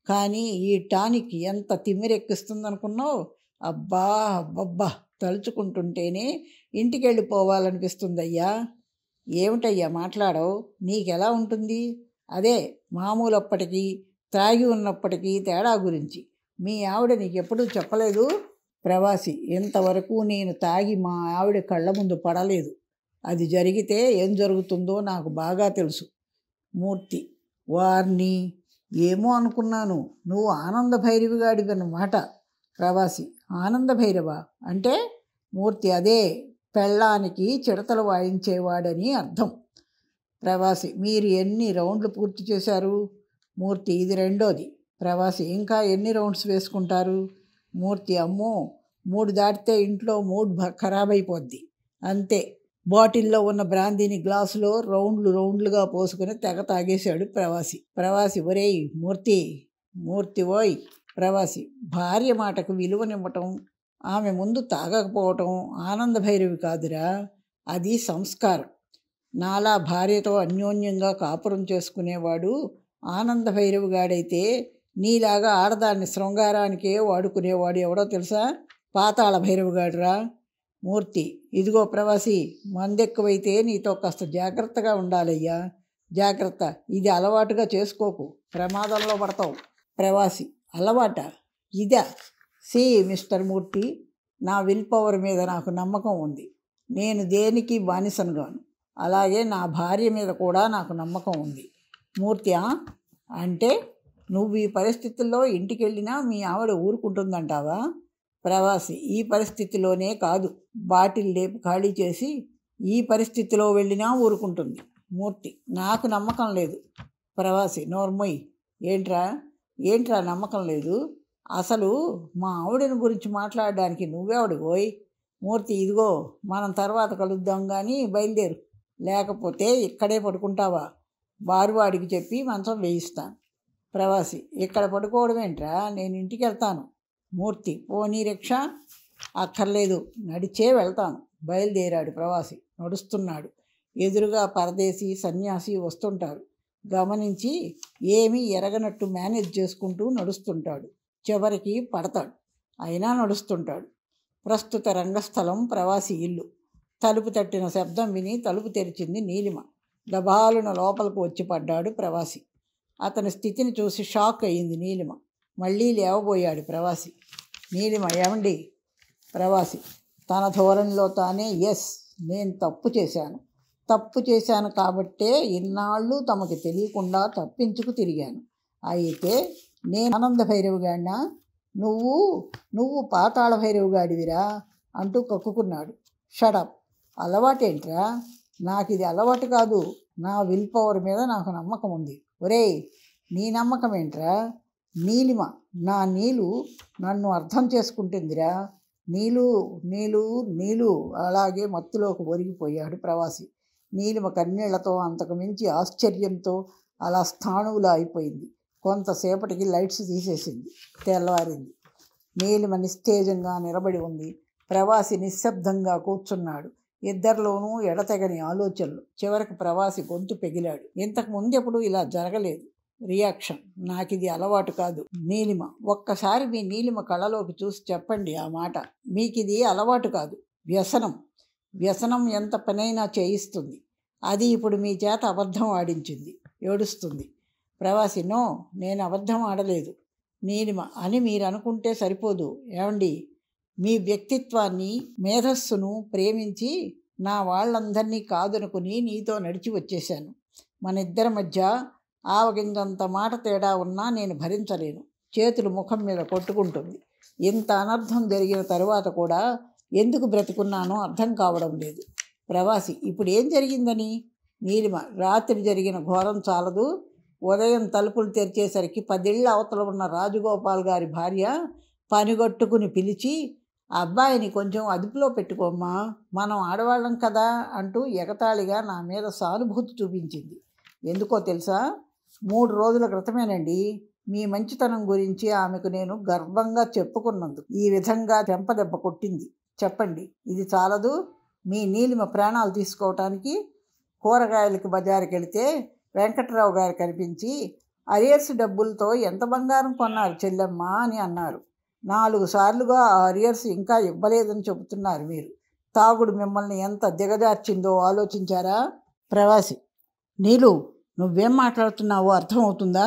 కానీ ఈ టానిక్ ఎంత తిమ్మిరెక్కిస్తుందనుకున్నావు? అబ్బబ్బా, తలుచుకుంటుంటేనే ఇంటికి వెళ్ళిపోవాలనిపిస్తుందయ్యా. ఏమిటయ్యా మాట్లాడవు? నీకెలా ఉంటుంది? అదే మామూలప్పటికీ త్రాగి ఉన్నప్పటికీ తేడా గురించి మీ ఆవిడ నీకెప్పుడూ చెప్పలేదు? ప్రవాసి ఇంతవరకు నేను తాగి మా ఆవిడ కళ్ళ ముందు పడలేదు. అది జరిగితే ఏం జరుగుతుందో నాకు బాగా తెలుసు. మూర్తి వారిని ఏమో అనుకున్నాను, నువ్వు ఆనంద భైరవిగాడివన్నమాట. ప్రవాసి ఆనంద భైరవ అంటే? మూర్తి అదే, పెళ్ళానికి చిడతలు వాయించేవాడని అర్థం. ప్రవాసి మీరు ఎన్ని రౌండ్లు పూర్తి చేశారు? మూర్తి ఇది 2వ. ప్రవాసి ఇంకా ఎన్ని రౌండ్స్ వేసుకుంటారు? మూర్తి అమ్మో 3 దాటితే ఇంట్లో మూడ్ ఖరాబ్ అయిపోద్ది. అంతే. బాటిల్లో ఉన్న బ్రాందీని గ్లాసులో రౌండ్లుగా పోసుకుని తెగ తాగేశాడు ప్రవాసి. ప్రవాసి ఒరేయ్ మూర్తి ఓయ్. ప్రవాసి భార్య మాటకు విలువనివ్వటం, ఆమె ముందు తాగకపోవటం ఆనంద భైరవి కాదురా, అది సంస్కారం. నాలా భార్యతో అన్యోన్యంగా కాపురం చేసుకునేవాడు ఆనంద భైరవిగాడైతే నీలాగా ఆడదాన్ని శృంగారానికే వాడుకునేవాడు ఎవడో తెలుసా? పాతాళ భైరవిగాడురా. మూర్తి ఇదిగో ప్రవాసి, మందెక్కువైతే నీతో కాస్త జాగ్రత్తగా ఉండాలయ్యా. జాగ్రత్త, ఇది అలవాటుగా చేసుకోకు, ప్రమాదంలో పడతావు. ప్రవాసి: అలవాట ఇదా? సి మిస్టర్ మూర్తి, నా విల్ పవర్ మీద నాకు నమ్మకం ఉంది. నేను దేనికి బానిసను గాను. అలాగే నా భార్య మీద కూడా నాకు నమ్మకం ఉంది. మూర్తి: అంటే నువ్వు ఈ పరిస్థితుల్లో ఇంటికి వెళ్ళినా మీ ఆవిడ ఊరుకుంటుందంటావా? ప్రవాసి: ఈ పరిస్థితిలోనే కాదు, బాటిల్ లేపు ఖాళీ చేసి ఈ పరిస్థితిలో వెళ్ళినా ఊరుకుంటుంది. మూర్తి: నాకు నమ్మకం లేదు. ప్రవాసి: నోర్మొయ్. ఏంట్రా నమ్మకం లేదు? అసలు మా ఆవిడని గురించి మాట్లాడడానికి నువ్వెవడిగోయ్? మూర్తి: ఇదిగో, మనం తర్వాత కలుద్దాం కానీ బయలుదేరు, లేకపోతే ఇక్కడే పడుకుంటావా? బారువాడికి చెప్పి మంచం వేయిస్తాను. ప్రవాసి: ఇక్కడ పడుకోవడం ఏంట్రా, నేను ఇంటికి వెళ్తాను. మూర్తి: పోనీ రిక్షా? అక్కర్లేదు, నడిచే వెళ్తాను. బయలుదేరాడు ప్రవాసి. నడుస్తున్నాడు. ఎదురుగా పరదేశీ, సన్యాసి వస్తుంటారు. గమనించి ఏమీ ఎరగనట్టు మేనేజ్ చేసుకుంటూ నడుస్తుంటాడు. చివరికి పడతాడు, అయినా నడుస్తుంటాడు. ప్రస్తుత రంగస్థలం ప్రవాసి ఇల్లు. తలుపు తట్టిన శబ్దం విని తలుపు తెరిచింది నీలిమ. గబాలున లోపలికి వచ్చి పడ్డాడు ప్రవాసి. అతని స్థితిని చూసి షాక్ అయ్యింది నీలిమ. మళ్ళీ లేవబోయాడు ప్రవాసి. నీలిమ: ఏమండి? ప్రవాసి తన ధోరణిలో తానే: ఎస్, నేను తప్పు చేశాను కాబట్టే ఇన్నాళ్ళు తమకి తెలియకుండా తప్పించుకు తిరిగాను. అయితే నేను ఆనంద భైరవిగాడినా? నువ్వు పాతాళ భైరవిగాడివిరా అంటూ కక్కుకున్నాడు. షడప్. అలవాటేంట్రా? నాకు ఇది అలవాటు కాదు. నా విల్ పవర్ మీద నాకు నమ్మకం ఉంది. ఒరేయ్, నీ నమ్మకం ఏంట్రా? నీలిమ: నా నీలు నన్ను అర్థం చేసుకుంటుందిరా. నీలు అలాగే మత్తులోకి ఒరిగిపోయాడు ప్రవాసి. నీలిమ కన్నీళ్లతో, అంతకు మించి ఆశ్చర్యంతో అలా స్థాణువులా అయిపోయింది. కొంతసేపటికి లైట్స్ తీసేసింది. తెల్లవారింది. నీలిమ నిస్తేజంగా నిలబడి ఉంది. ప్రవాసి నిశ్శబ్దంగా కూర్చున్నాడు. ఇద్దరిలోనూ ఎడతెగని ఆలోచనలు. చివరికి ప్రవాసి గొంతు పెగిలాడు. ఇంతకు ముందెప్పుడు ఇలా జరగలేదు. రియాక్షన్: నాకిది అలవాటు కాదు. నీలిమ: ఒక్కసారి మీ నీలిమ కళ్ళలోకి చూసి చెప్పండి ఆ మాట. మీకిది అలవాటు కాదు, వ్యసనం ఎంత పనైనా చేయిస్తుంది. అది ఇప్పుడు మీ చేత అబద్ధం ఆడించింది. ఏడుస్తుంది. ప్రవాసి: నో, నేను అబద్ధం ఆడలేదు. నీలిమ: అని మీరు అనుకుంటే సరిపోదు. ఏమండి, మీ వ్యక్తిత్వాన్ని, మేధస్సును ప్రేమించి నా వాళ్ళందరినీ కాదనుకుని నీతో నడిచి వచ్చేశాను. మన ఇద్దరి మధ్య ఆవగింజంత మాట తేడా ఉన్నా నేను భరించలేను. చేతులు ముఖం మీద కొట్టుకుంటుంది. ఇంత అనర్థం జరిగిన తరువాత కూడా ఎందుకు బ్రతికున్నానో అర్థం కావడం లేదు. ప్రవాసి: ఇప్పుడు ఏం జరిగిందని? నీలిమ: రాత్రి జరిగిన ఘోరం చాలదు. ఉదయం తలుపులు తెరిచేసరికి 10 ఏళ్ల అవతల ఉన్న రాజగోపాల్ గారి భార్య పనిగట్టుకుని పిలిచి, అబ్బాయిని కొంచెం అదుపులో పెట్టుకోమ్మా, మనం ఆడవాళ్ళం కదా అంటూ ఎగతాళిగా నా మీద సానుభూతి చూపించింది. ఎందుకో తెలుసా? 3 రోజుల క్రితమేనండి. మీ మంచితనం గురించి ఆమెకు నేను గర్వంగా చెప్పుకున్నందుకు ఈ విధంగా చెంపదెబ్బ కొట్టింది. చెప్పండి, ఇది చాలదు మీ నీలిమ ప్రాణాలు తీసుకోవటానికి? కూరగాయలకి బజారుకి వెళితే వెంకట్రావు గారు కనిపించి, అరియర్స్ డబ్బులతో ఎంత బంగారం కొన్నారు చెల్లెమ్మ అని అన్నారు. 4 సార్లుగా ఆ అరియర్స్ ఇంకా ఇవ్వలేదని చెబుతున్నారు మీరు. తాగుడు మిమ్మల్ని ఎంత దిగజార్చిందో ఆలోచించారా? ప్రవాసి: నీలు, నువ్వేం మాట్లాడుతున్నావో అర్థమవుతుందా?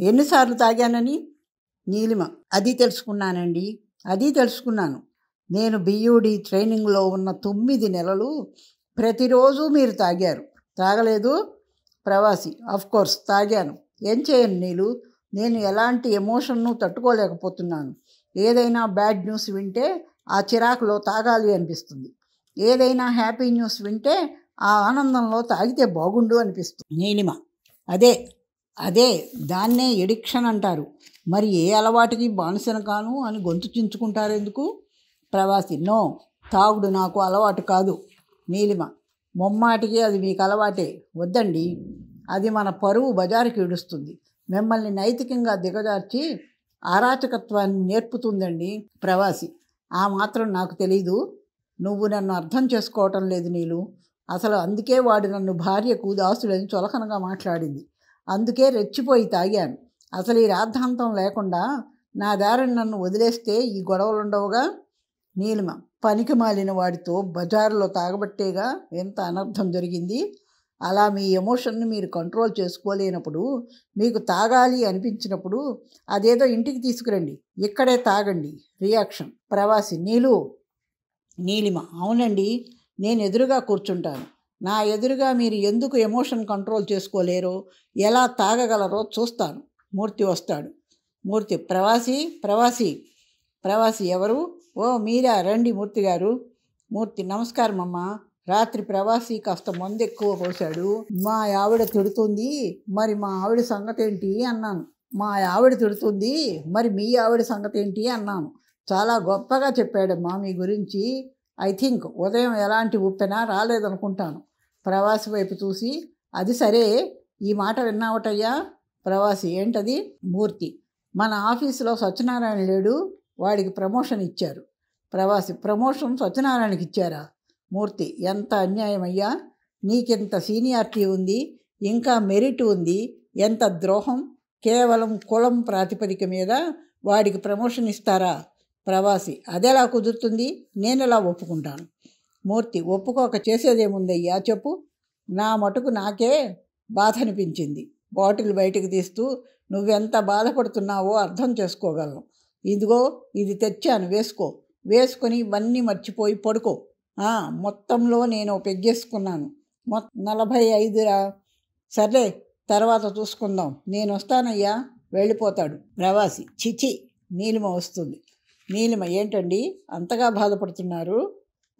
ఎన్నిసార్లు తాగానని? నీలిమ: అది తెలుసుకున్నాను. నేను బియూడి ట్రైనింగ్లో ఉన్న 9 నెలలు ప్రతిరోజు మీరు తాగారు. తాగలేదు? ప్రవాసి: కోర్స్ తాగాను. ఏం చేయను నీలు, నేను ఎలాంటి ఎమోషన్ను తట్టుకోలేకపోతున్నాను. ఏదైనా బ్యాడ్ న్యూస్ వింటే ఆ చిరాకులో తాగాలి అనిపిస్తుంది. ఏదైనా హ్యాపీ న్యూస్ వింటే ఆ ఆనందంలో తాగితే బాగుండు అనిపిస్తుంది. నీలిమ: అదే దాన్నే ఎడిక్షన్ అంటారు. మరి ఏ అలవాటుకి బానిసను కాను అని గొంతు చించుకుంటారు ఎందుకు? ప్రవాసి: నో, తాగుడు నాకు అలవాటు కాదు. నీలిమ: మొమ్మాటికి అది మీకు అలవాటే. వద్దండి, అది మన పరువు బజారుకి ఈడుస్తుంది. మిమ్మల్ని నైతికంగా దిగజార్చి అరాచకత్వాన్ని నేర్పుతుందండి. ప్రవాసి: ఆ మాత్రం నాకు తెలీదు. నువ్వు నన్ను అర్థం చేసుకోవటం లేదు నీలు. అసలు అందుకే వాడు నన్ను భార్యకు దాసుడని చులకనగా మాట్లాడింది. అందుకే రెచ్చిపోయి తాగాను. అసలు ఈ రాద్ధాంతం లేకుండా నా దారిని నన్ను వదిలేస్తే ఈ గొడవలుండవుగా. నీలిమ: పనికి మాలిన వాడితో బజారులో తాగబట్టేగా ఎంత అనర్థం జరిగింది. అలా మీ ఎమోషన్ని మీరు కంట్రోల్ చేసుకోలేనప్పుడు, మీకు తాగాలి అనిపించినప్పుడు అదేదో ఇంటికి తీసుకురండి, ఇక్కడే తాగండి. రియాక్షన్. ప్రవాసి. నీలిమ. అవునండి, నేను ఎదురుగా కూర్చుంటాను. నా ఎదురుగా మీరు ఎందుకు ఎమోషన్ కంట్రోల్ చేసుకోలేరో, ఎలా తాగగలరో చూస్తాను. మూర్తి వస్తాడు. మూర్తి. ప్రవాసి ఎవరు? ఓ మీరా, రండి మూర్తి గారు. మూర్తి. నమస్కారం అమ్మా. రాత్రి ప్రవాసి కాస్త మందు ఎక్కువ పోశాడు. మా ఆవిడ తిడుతుంది, మరి మా ఆవిడ సంగతి ఏంటి అన్నాను. మా ఆవిడ తిడుతుంది, మరి మీ ఆవిడ సంగతి ఏంటి అన్నాను. చాలా గొప్పగా చెప్పాడమ్మా మీ గురించి. ఐ థింక్ ఉదయం ఎలాంటి ఉప్పెనా రాలేదనుకుంటాను. ప్రవాసి వైపు చూసి, అది సరే, ఈ మాట విన్నావటయ్యా? ప్రవాసి. ఏంటది? మూర్తి. మన ఆఫీసులో సత్యనారాయణ లేడు, వాడికి ప్రమోషన్ ఇచ్చారు. ప్రవాసి. ప్రమోషన్ సత్యనారాయణకి ఇచ్చారా? మూర్తి. ఎంత అన్యాయం అయ్యా, నీకెంత సీనియారిటీ ఉంది, ఇంకా మెరిట్ ఉంది, ఎంత ద్రోహం. కేవలం కులం ప్రాతిపదిక మీద వాడికి ప్రమోషన్ ఇస్తారా? ప్రవాసి. అదెలా కుదురుతుంది, నేనెలా ఒప్పుకుంటాను? మూర్తి. ఒప్పుకోక చేసేదేముందయ్యా చెప్పు. నా మటుకు నాకే బాధ అనిపించింది. బాటిల్ బయటకు తీస్తూ, నువ్వెంత బాధపడుతున్నావో అర్థం చేసుకోగలను. ఇదిగో ఇది తెచ్చాను, వేసుకొని ఇవన్నీ మర్చిపోయి పడుకో. మొత్తంలో నేను పెగ్గేసుకున్నాను. 45రా. సర్లే, తర్వాత చూసుకుందాం, నేను వస్తానయ్యా. వెళ్ళిపోతాడు. ప్రవాసి. చిచి. నీలిమ వస్తుంది. నీలిమ. ఏంటండి అంతగా బాధపడుతున్నారు?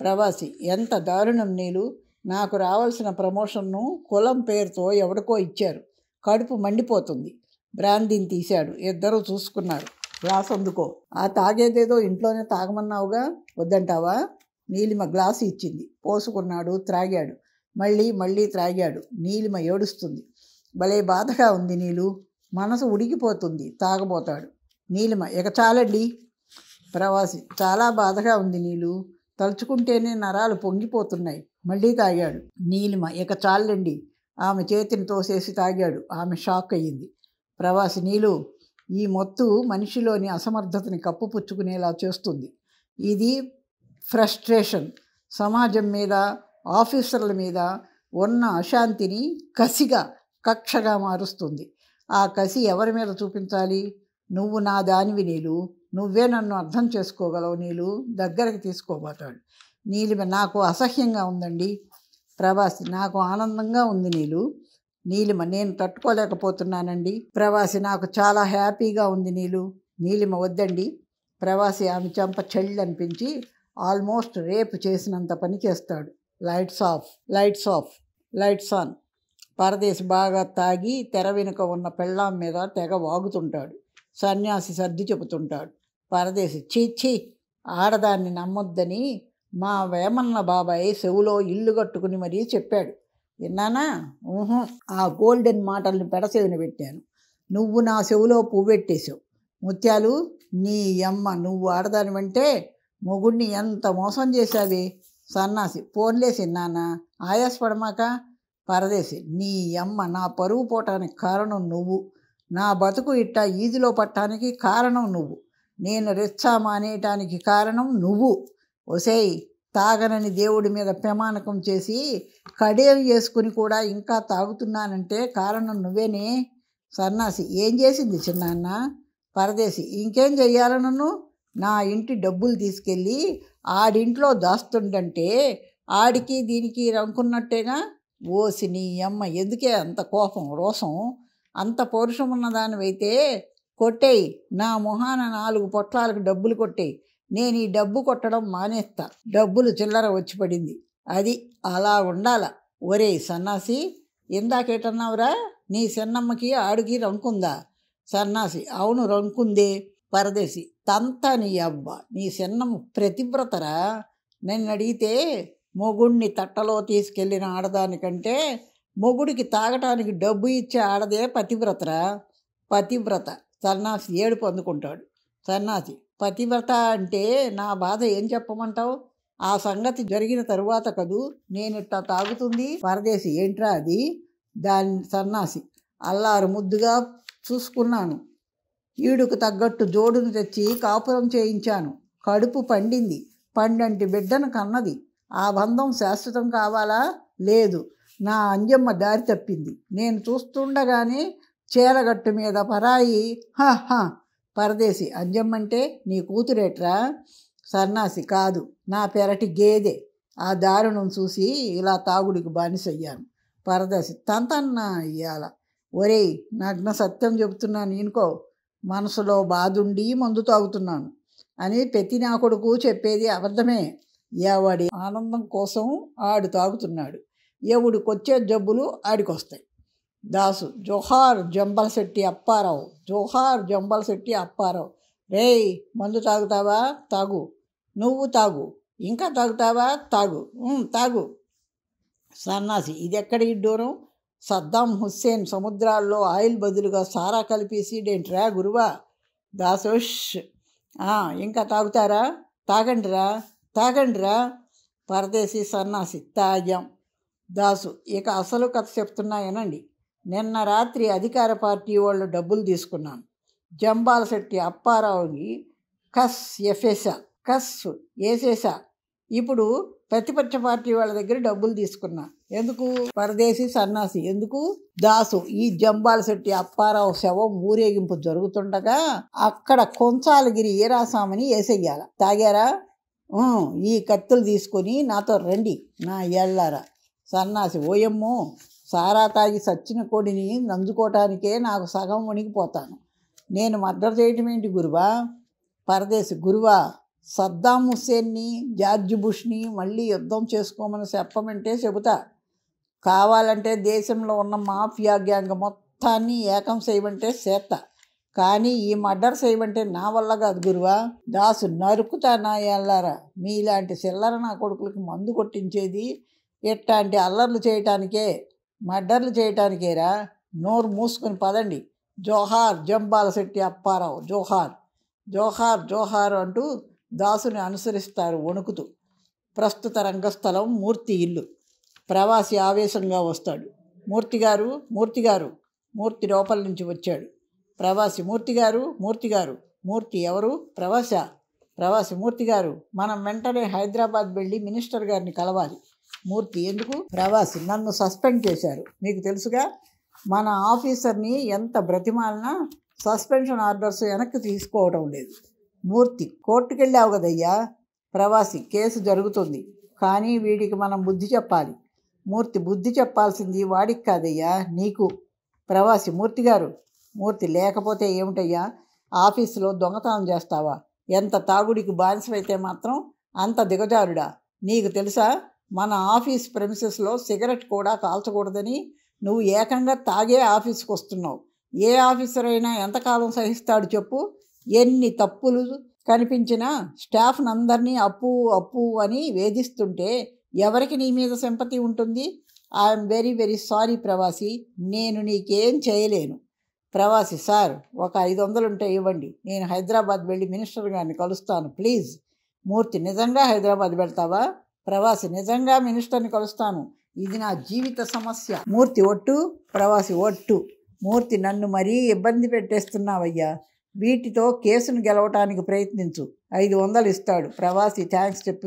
ప్రవాసి. ఎంత దారుణం నీలు, నాకు రావాల్సిన ప్రమోషన్ను కులం పేరుతో ఎవడికో ఇచ్చారు. కడుపు మండిపోతుంది. బ్రాందీని తీశాడు. ఇద్దరూ చూసుకున్నారు. గ్లాస్ అందుకో. ఆ తాగేదేదో ఇంట్లోనే తాగమన్నావుగా, వద్దంటావా? నీలిమ గ్లాసు ఇచ్చింది. పోసుకున్నాడు, త్రాగాడు. మళ్ళీ త్రాగాడు. నీలిమ ఏడుస్తుంది. భలే బాధగా ఉంది నీలు, మనసు ఉడికిపోతుంది. తాగబోతాడు. నీలిమ. ఇక చాలండి. ప్రవాసి. చాలా బాధగా ఉంది నీలు, తలుచుకుంటేనే నరాలు పొంగిపోతున్నాయి. మళ్ళీ తాగాడు. నీలిమ. ఇక చాలండి. ఆమె చేతిని తోసేసి తాగాడు. ఆమె షాక్ అయ్యింది. ప్రవాసి. నీలు, ఈ మొత్తు మనిషిలోని అసమర్థతని కప్పుపుచ్చుకునేలా చేస్తుంది. ఇది ఫ్రస్ట్రేషన్. సమాజం మీద, ఆఫీసర్ల మీద ఉన్న అశాంతిని కక్షగా మారుస్తుంది. ఆ కసి ఎవరి మీద చూపించాలి? నువ్వు నా దానివి నీలు, నువ్వే నన్ను అర్థం చేసుకోగలవు నీలు. దగ్గరకు తీసుకోబోతాడు. నీలిమ. నాకు అసహ్యంగా ఉందండి. ప్రవాసి. నాకు ఆనందంగా ఉంది నీలు. నీలిమ. నేను తట్టుకోలేకపోతున్నానండి. ప్రవాసి. నాకు చాలా హ్యాపీగా ఉంది నీలు. నీలిమ. వద్దండి. ప్రవాసి ఆమె చెంప చెళ్ళనిపించి ఆల్మోస్ట్ రేపు చేసినంత పని చేస్తాడు. Lights on. పరదేశి బాగా తాగి తెర వెనుక ఉన్న పెళ్ళాం మీద తెగ వాగుతుంటాడు. సన్యాసి సర్ది చెబుతుంటాడు. పరదేశి. చీచి, ఆడదాన్ని నమ్మొద్దని మా వేమన్న బాబాయ్ చెవులో ఇల్లు కట్టుకుని మరీ చెప్పాడు. విన్నానా? ఆ గోల్డెన్ మాటల్ని పెడసేవిన పెట్టాను. నువ్వు నా చెవులో పువ్వెట్టేశావు. ముత్యాలు, నీ అమ్మ, నువ్వు ఆడదానివంటే మొగుడిని ఎంత మోసం చేశావే. సన్నాసి. పోన్లేసి నాన్న, ఆయాసపడమాక. పరదేశి. నీ అమ్మ, నా పరువు పోవటానికి కారణం నువ్వు, నా బతుకు ఇట్టా ఈదిలో పట్టడానికి కారణం నువ్వు, నేను రెచ్చా మానేయటానికి కారణం నువ్వు. ఒసేయ్, తాగనని దేవుడి మీద ప్రమాణకం చేసి కడేం చేసుకుని కూడా ఇంకా తాగుతున్నానంటే కారణం నువ్వేనే. సన్నాసి. ఏం చేసింది చిన్నాన్న? పరదేశి. ఇంకేం చెయ్యాల నన్ను? నా ఇంటి డబ్బులు తీసుకెళ్ళి ఆడింట్లో దాస్తుండంటే ఆడికి దీనికి రంకున్నట్టేగా. ఓసి నీ అమ్మ, ఎందుకే అంత కోపం, రోసం? అంత పౌరుషం ఉన్నదానివైతే కొట్టేయి, నా మొహాన 4 పొట్లాలకు డబ్బులు కొట్టేయి. నేను ఈ డబ్బు కొట్టడం మానేస్తా. డబ్బులు చిల్లర వచ్చి పడింది, అది అలా ఉండాల. ఒరే సన్నాసి, ఇందాకేటన్నావురా? నీ చిన్నమ్మకి ఆడికి రంకుందా? సన్నాసి. అవును, రంకుందే. పరదేశి. తంతా నీ అబ్బ, నీ చిన్నమ్మ ప్రతివ్రతరా. నన్ను అడిగితే మొగుడిని తట్టలో తీసుకెళ్ళిన ఆడదానికంటే మొగుడికి తాగటానికి డబ్బు ఇచ్చే ఆడదే పతివ్రతరా. పతివ్రత. సన్నాసి ఏడుపు అందుకుంటాడు. సన్నాసి. పతివ్రత అంటే నా బాధ ఏం చెప్పమంటావు? ఆ సంగతి జరిగిన తరువాత కదూ నేనిట్టా తాగుతుంది. పరదేశి. ఏంట్రా అది? దాని. సన్నాసి. అల్లారు ముద్దుగా చూసుకున్నాను. ఈడుకు తగ్గట్టు జోడును తెచ్చి కాపురం చేయించాను. కడుపు పండింది, పండంటి బిడ్డను కన్నది. ఆ బంధం శాశ్వతం కావాలా? లేదు. నా అంజమ్మ దారి తప్పింది. నేను చూస్తుండగానే చీలగట్టు మీద పరాయి పరదేశి. అంజమ్మంటే నీ కూతురేట్రా? సన్నాసి కాదు, నా పెరటి గేదె. ఆ దారుణం చూసి ఇలా తాగుడికి బానిసయ్యాను. పరదేశి తంతన్నా ఇయ్యాల. ఒరేయ్, నగ్న సత్యం చెబుతున్నాను ఈనుకో. మనసులో బాధుండి మందు తాగుతున్నాను అని ప్రతి నా కొడుకు చెప్పేది అబద్ధమే. ఎవడి ఆనందం కోసం ఆడు తాగుతున్నాడు. ఎవడికొచ్చే జబ్బులు ఆడికొస్తాయి. దాసు జోహార్ జంబలశెట్టి అప్పారావు, జోహార్ జంబలశెట్టి అప్పారావు. రేయ్, మందు తాగుతావా? తాగు. నువ్వు తాగు. ఇంకా తాగుతావా? తాగు. తాగు. సన్నాసి ఇదెక్కడి దూరం? సద్దాం హుస్సేన్ సముద్రాల్లో ఆయిల్ బదులుగా సారా కలిపేసిడేంట్రా గురువా? దాసోష్. ఇంకా తాగుతారా? తాగండిరా, తాగండిరా. పరదేశీ సన్నాసి తాగాం. దాసు ఇక అసలు కథ చెప్తున్నాయనండి. నిన్న రాత్రి అధికార పార్టీ వాళ్ళు డబ్బులు తీసుకున్నాను. జంబాలశెట్టి అప్పారావుకి కస్ వేసేసా. ఇప్పుడు ప్రతిపక్ష పార్టీ వాళ్ళ దగ్గర డబ్బులు తీసుకున్నా. ఎందుకు? పరదేశీ సన్నాసి ఎందుకు? దాసు ఈ జంబాలశెట్టి అప్పారావు శవం ఊరేగింపు జరుగుతుండగా అక్కడ కొంచాలగిరి ఈరాసామని వేసేయాల. తాగారా? ఈ కత్తులు తీసుకొని నాతో రండి నా ఎళ్ళారా. సన్నాసి ఓయమ్మో, సారా తాగి సచ్చిన కోడిని నంజుకోవటానికే నాకు సగం వణికిపోతాను. నేను మర్డర్ చేయటం ఏంటి గురువా? పరదేశి గురువా, సద్దాం హుస్సేన్ని జార్జ్ బుష్ని మళ్ళీ యుద్ధం చేసుకోమని చెప్పమంటే చెబుతా. కావాలంటే దేశంలో ఉన్న మాఫియా గ్యాంగ్ మొత్తాన్ని ఏకం చేయమంటే చేస్తా. కానీ ఈ మర్డర్ చేయమంటే నా వల్ల కాదు గురువా. దాసు నరుకుతా నా ఎల్లారా. మీలాంటి చిల్లర నా కొడుకులకి మందు కొట్టించేది ఇట్లాంటి అల్లర్లు చేయటానికే, మర్డర్లు చేయటానికేరా. నోరు మూసుకొని పదండి. జోహార్ జంబాలశెట్టి అప్పారావు, జోహార్ జోహార్ జోహార్ అంటూ దాసుని అనుసరిస్తారు వణుకుతూ. ప్రస్తుత రంగస్థలం మూర్తి ఇల్లు. ప్రవాసి ఆవేశంగా వస్తాడు. మూర్తిగారు, మూర్తిగారు. మూర్తి లోపల నుంచి వచ్చాడు. ప్రవాసి మూర్తిగారు, మూర్తిగారు. మూర్తి ఎవరు? ప్రవాసి మూర్తిగారు, మనం వెంటనే హైదరాబాద్ వెళ్ళి మినిస్టర్ గారిని కలవాలి. మూర్తి ఎందుకు? ప్రవాసి నన్ను సస్పెండ్ చేశారు. మీకు తెలుసుగా. మన ఆఫీసర్ని ఎంత బ్రతిమాలినా సస్పెన్షన్ ఆర్డర్స్ వెనక్కి తీసుకోవడం లేదు. మూర్తి కోర్టుకు వెళ్ళావు కదయ్యా. ప్రవాసి కేసు జరుగుతుంది, కానీ వీడికి మనం బుద్ధి చెప్పాలి. మూర్తి బుద్ధి చెప్పాల్సింది వాడికి కాదయ్యా, నీకు. ప్రవాసి మూర్తిగారు. మూర్తి లేకపోతే ఏమిటయ్యా? ఆఫీసులో దొంగతనం చేస్తావా? ఎంత తాగుడికి బానిసమైతే మాత్రం అంత దిగజారుడా? నీకు తెలుసా, మన ఆఫీస్ ప్రెమిసెస్లో సిగరెట్ కూడా కాల్చకూడదని నువ్వు ఏకంగా తాగే ఆఫీస్కి వస్తున్నావు. ఏ ఆఫీసర్ అయినా ఎంతకాలం సహిస్తాడు చెప్పు? ఎన్ని తప్పులు కనిపించినా స్టాఫ్ని అందరినీ అప్పు అప్పు అని వేధిస్తుంటే ఎవరికి నీ మీద సింపతి ఉంటుంది? ఐఎమ్ వెరీ వెరీ సారీ ప్రవాసి, నేను నీకేం చేయలేను. ప్రవాసి సార్, ఒక 500 ఉంటే ఇవ్వండి, నేను హైదరాబాద్ వెళ్ళి మినిస్టర్ గారిని కలుస్తాను ప్లీజ్. మూర్తి నిజంగా హైదరాబాద్ వెళ్తావా? ప్రవాసి నిజంగా మినిస్టర్ని కలుస్తాను, ఇది నా జీవిత సమస్య. మూర్తి ఒట్టు. ప్రవాసి ఒట్టు. మూర్తి నన్ను మరీ ఇబ్బంది పెట్టేస్తున్నావయ్యా, వీటితో కేసును గెలవటానికి ప్రయత్నించు. 500 ఇస్తాడు. ప్రవాసి థ్యాంక్స్ చెప్పి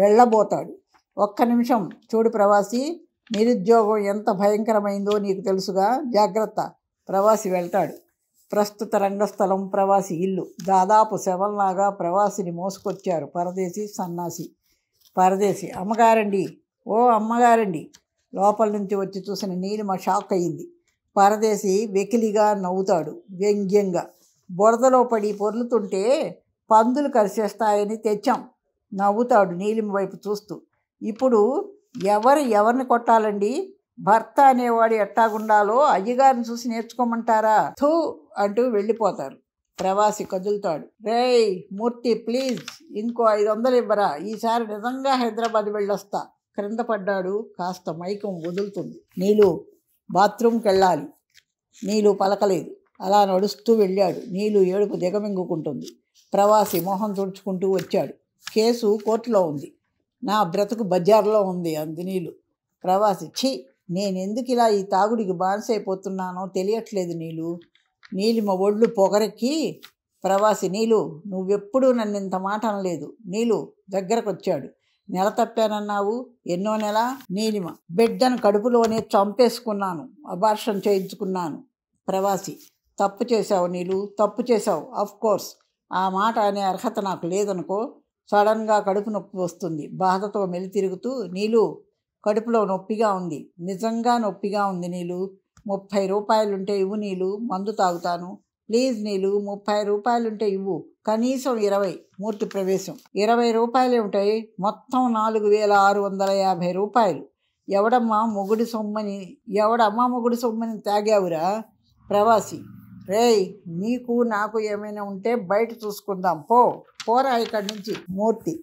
వెళ్ళబోతాడు. ఒక్క నిమిషం చూడు ప్రవాసి, నిరుద్యోగం ఎంత భయంకరమైందో నీకు తెలుసుగా, జాగ్రత్త. ప్రవాసి వెళ్తాడు. ప్రస్తుత రంగస్థలం ప్రవాసి ఇల్లు. దాదాపు శవంలాగా ప్రవాసిని మోసుకొచ్చారు పరదేశీ సన్నాసి. పరదేశి అమ్మగారండి, ఓ అమ్మగారండి. లోపల నుంచి వచ్చి చూసిన నీలిమ షాక్ అయ్యింది. పరదేశి వెకిలిగా నవ్వుతాడు వ్యంగ్యంగా. బురదలో పడి పొర్లుతుంటే పందులు కరిచేస్తాయని తెచ్చాం. నవ్వుతాడు నీలిమ వైపు చూస్తూ. ఇప్పుడు ఎవరిని కొట్టాలండి? భర్త అనేవాడు ఎట్టాగుండాలో అయ్యగారిని చూసి నేర్చుకోమంటారా? థూ అంటూ వెళ్ళిపోతారు. ప్రవాసి కదులుతాడు. రేయ్ మూర్తి ప్లీజ్, ఇంకో 500 ఇవ్వరా, ఈసారి నిజంగా హైదరాబాద్ వెళ్ళొస్తా. క్రింద పడ్డాడు. కాస్త మైకం వదులుతుంది. నీలు బాత్రూమ్కి వెళ్ళాలి. నీలు పలకలేదు. అలా నడుస్తూ వెళ్ళాడు. నీలు ఏడుపు దిగమింగుకుంటుంది. ప్రవాసి మొహం తుడుచుకుంటూ వచ్చాడు. కేసు కోర్టులో ఉంది, నా బ్రతుకు బజార్లో ఉంది అంది నీలు. ప్రవాసి ఛీ, నేనెందుకు ఇలా ఈ తాగుడికి బానిసైపోతున్నానో తెలియట్లేదు నీలు. నీలిమ ఒళ్ళు పొగరెక్కి, ప్రవాసి నీలు, నువ్వెప్పుడూ నన్ను ఇంత మాట అనలేదు. నీలు దగ్గరకు వచ్చాడు. నెల తప్పానన్నావు, ఎన్నో నెల? నీలిమ: బిడ్డను కడుపులోనే చంపేసుకున్నాను, అబార్షన్ చేయించుకున్నాను. ప్రవాసి: తప్పు చేశావు నీలు, తప్పు చేశావు. ఆఫ్ కోర్స్ ఆ మాట అనే అర్హత నాకు లేదనుకో. సడన్గా కడుపు నొప్పి వస్తుంది. బాధతో మెలితిరుగుతూ: నీలు, కడుపులో నొప్పిగా ఉంది, నిజంగా నొప్పిగా ఉంది నీలు. 30 రూపాయలుంటే ఇవ్వు నీలు, మందు తాగుతాను. ప్లీజ్ నీలు, 30 రూపాయలుంటే ఇవ్వు, కనీసం 20. మూర్తి ప్రవేశం: 20 రూపాయలే ఉంటాయి, మొత్తం 4650 రూపాయలు. ఎవడమ్మా మొగుడి సొమ్మని తాగావురా? ప్రవాసి: రేయ్, నీకు నాకు ఏమైనా ఉంటే బయట చూసుకుందాం, పోరా ఇక్కడి నుంచి. మూర్తి: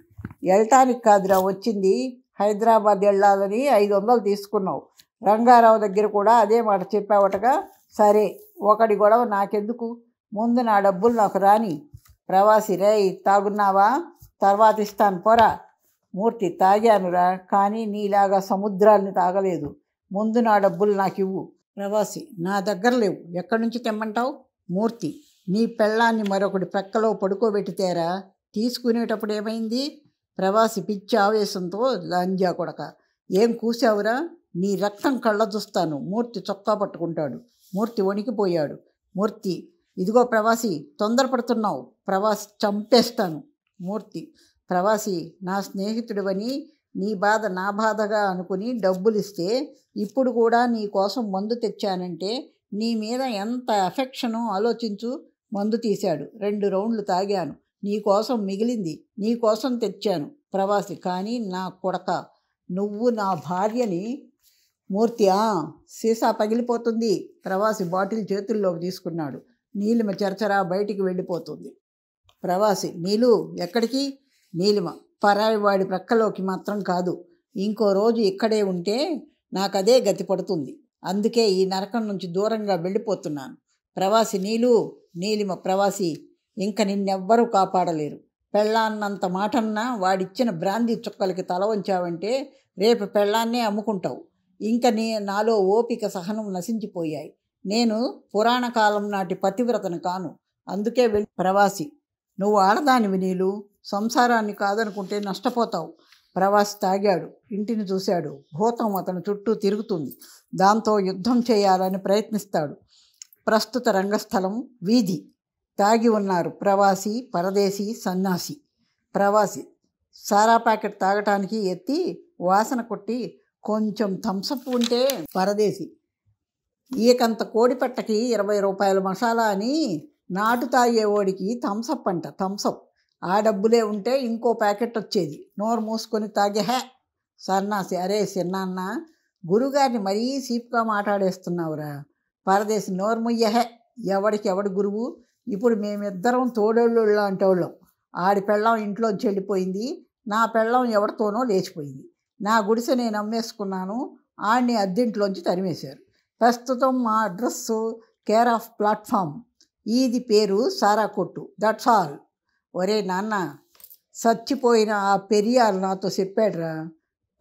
వెళ్ళటానికి కాదురా వచ్చింది, హైదరాబాద్ వెళ్ళాలని 500 తీసుకున్నావు. రంగారావు దగ్గర కూడా అదే మాట చెప్పావటగా. సరే, ఒకటి గొడవ నాకెందుకు, ముందు నా డబ్బులు నాకు రాని. ప్రవాసి: రేయ్, తాగున్నావా? తర్వాత ఇస్తాను, పోరా. మూర్తి: తాగానురా, కానీ నీలాగా సముద్రాల్ని తాగలేదు. ముందు నా డబ్బులు నాకు ఇవ్వు. ప్రవాసి: నా దగ్గర లేవు, ఎక్కడి నుంచి తెమ్మంటావు? మూర్తి: నీ పెళ్ళాన్ని మరొకటి ప్రక్కలో పడుకోబెట్టితేరా, తీసుకునేటప్పుడు ఏమైంది? ప్రవాసి పిచ్చి ఆవేశంతో: లంజా కొడక, ఏం కూసావురా, నీ రక్తం కళ్ళ చూస్తాను. మూర్తి చొక్కా పట్టుకుంటాడు. మూర్తి వణికిపోయాడు. మూర్తి: ఇదిగో ప్రవాసి, తొందరపడుతున్నావు. ప్రవాసి: చంపేస్తాను. మూర్తి: ప్రవాసి, నా స్నేహితుడివని నీ బాధ నా బాధగా అనుకుని డబ్బులిస్తే ఇప్పుడు కూడా నీ కోసం మందు తెచ్చానంటే నీ మీద ఎంత ఎఫెక్షనో ఆలోచించు. మందు తీశాడు. 2 రౌండ్లు తాగాను. నీ కోసం మిగిలింది, నీ కోసం తెచ్చాను. ప్రవాసి: కానీ నా కొడక, నువ్వు నా భార్యని. మూర్తి: సీసా పగిలిపోతుంది. ప్రవాసి బాటిల్ చేతుల్లోకి తీసుకున్నాడు. నీలిమ చరచరా బయటికి వెళ్ళిపోతుంది. ప్రవాసి: నీలు, ఎక్కడికి? నీలిమ: పరాయి వాడి ప్రక్కలోకి మాత్రం కాదు. ఇంకో రోజు ఇక్కడే ఉంటే నాకదే గతి పడుతుంది. అందుకే ఈ నరకం నుంచి దూరంగా వెళ్ళిపోతున్నాను. ప్రవాసి: నీలు. నీలిమ: ప్రవాసి, ఇంక నిన్నెవ్వరూ కాపాడలేరు. పెళ్ళాన్నంత మాటన్నా వాడిచ్చిన బ్రాందీ చుక్కలకి తల వంచావంటే రేపు పెళ్ళాన్నే అమ్ముకుంటావు. ఇంక నాలో ఓపిక సహనం నశించిపోయాయి. నేను పురాణ కాలం నాటి పతివ్రతను కాను, అందుకే వెళ్ళి. ప్రవాసి: నువ్వు ఆడదానివి నీలు, సంసారాన్ని కాదనుకుంటే నష్టపోతావు. ప్రవాసి తాగాడు. ఇంటిని చూశాడు. భూతం అతని చుట్టూ తిరుగుతుంది. దాంతో యుద్ధం చేయాలని ప్రయత్నిస్తాడు. ప్రస్తుత రంగస్థలం వీధి. తాగి ఉన్నారు ప్రవాసి, పరదేశి, సన్యాసి. ప్రవాసి సారా ప్యాకెట్ తాగటానికి ఎత్తి వాసన కొట్టి, కొంచెం థమ్సప్ ఉంటే. పరదేశి: ఈకంత కోడిపెట్టకి 20 రూపాయల మసాలా అని నాటు తాగేవాడికి థమ్సప్ అంట, థమ్సప్. ఆ డబ్బులే ఉంటే ఇంకో ప్యాకెట్ వచ్చేది. నోరు మూసుకొని తాగే. సన్నాసి: అరే చిన్నాన్న, గురుగారిని మరీ సీప్గా మాట్లాడేస్తున్నావురా. పరదేశి: నోరు ముయ్యహే, ఎవడికి ఎవడు గురువు? ఇప్పుడు మేమిద్దరం తోడోళ్ళు అంటోళ్ళం. ఆడి పెళ్ళం ఇంట్లోంచి వెళ్ళిపోయింది, నా పెళ్ళం ఎవరితోనో లేచిపోయింది. నా గుడిసె నేను అమ్మేసుకున్నాను, ఆడిని అద్దెంట్లోంచి తరిమేశారు. ప్రస్తుతం మా అడ్రస్సు కేర్ ఆఫ్ ప్లాట్ఫామ్, ఈది పేరు సారా కొట్టు. That's all. ఒరే నాన్న, చచ్చిపోయిన ఆ పెరియార్ నాతో చెప్పాడురా,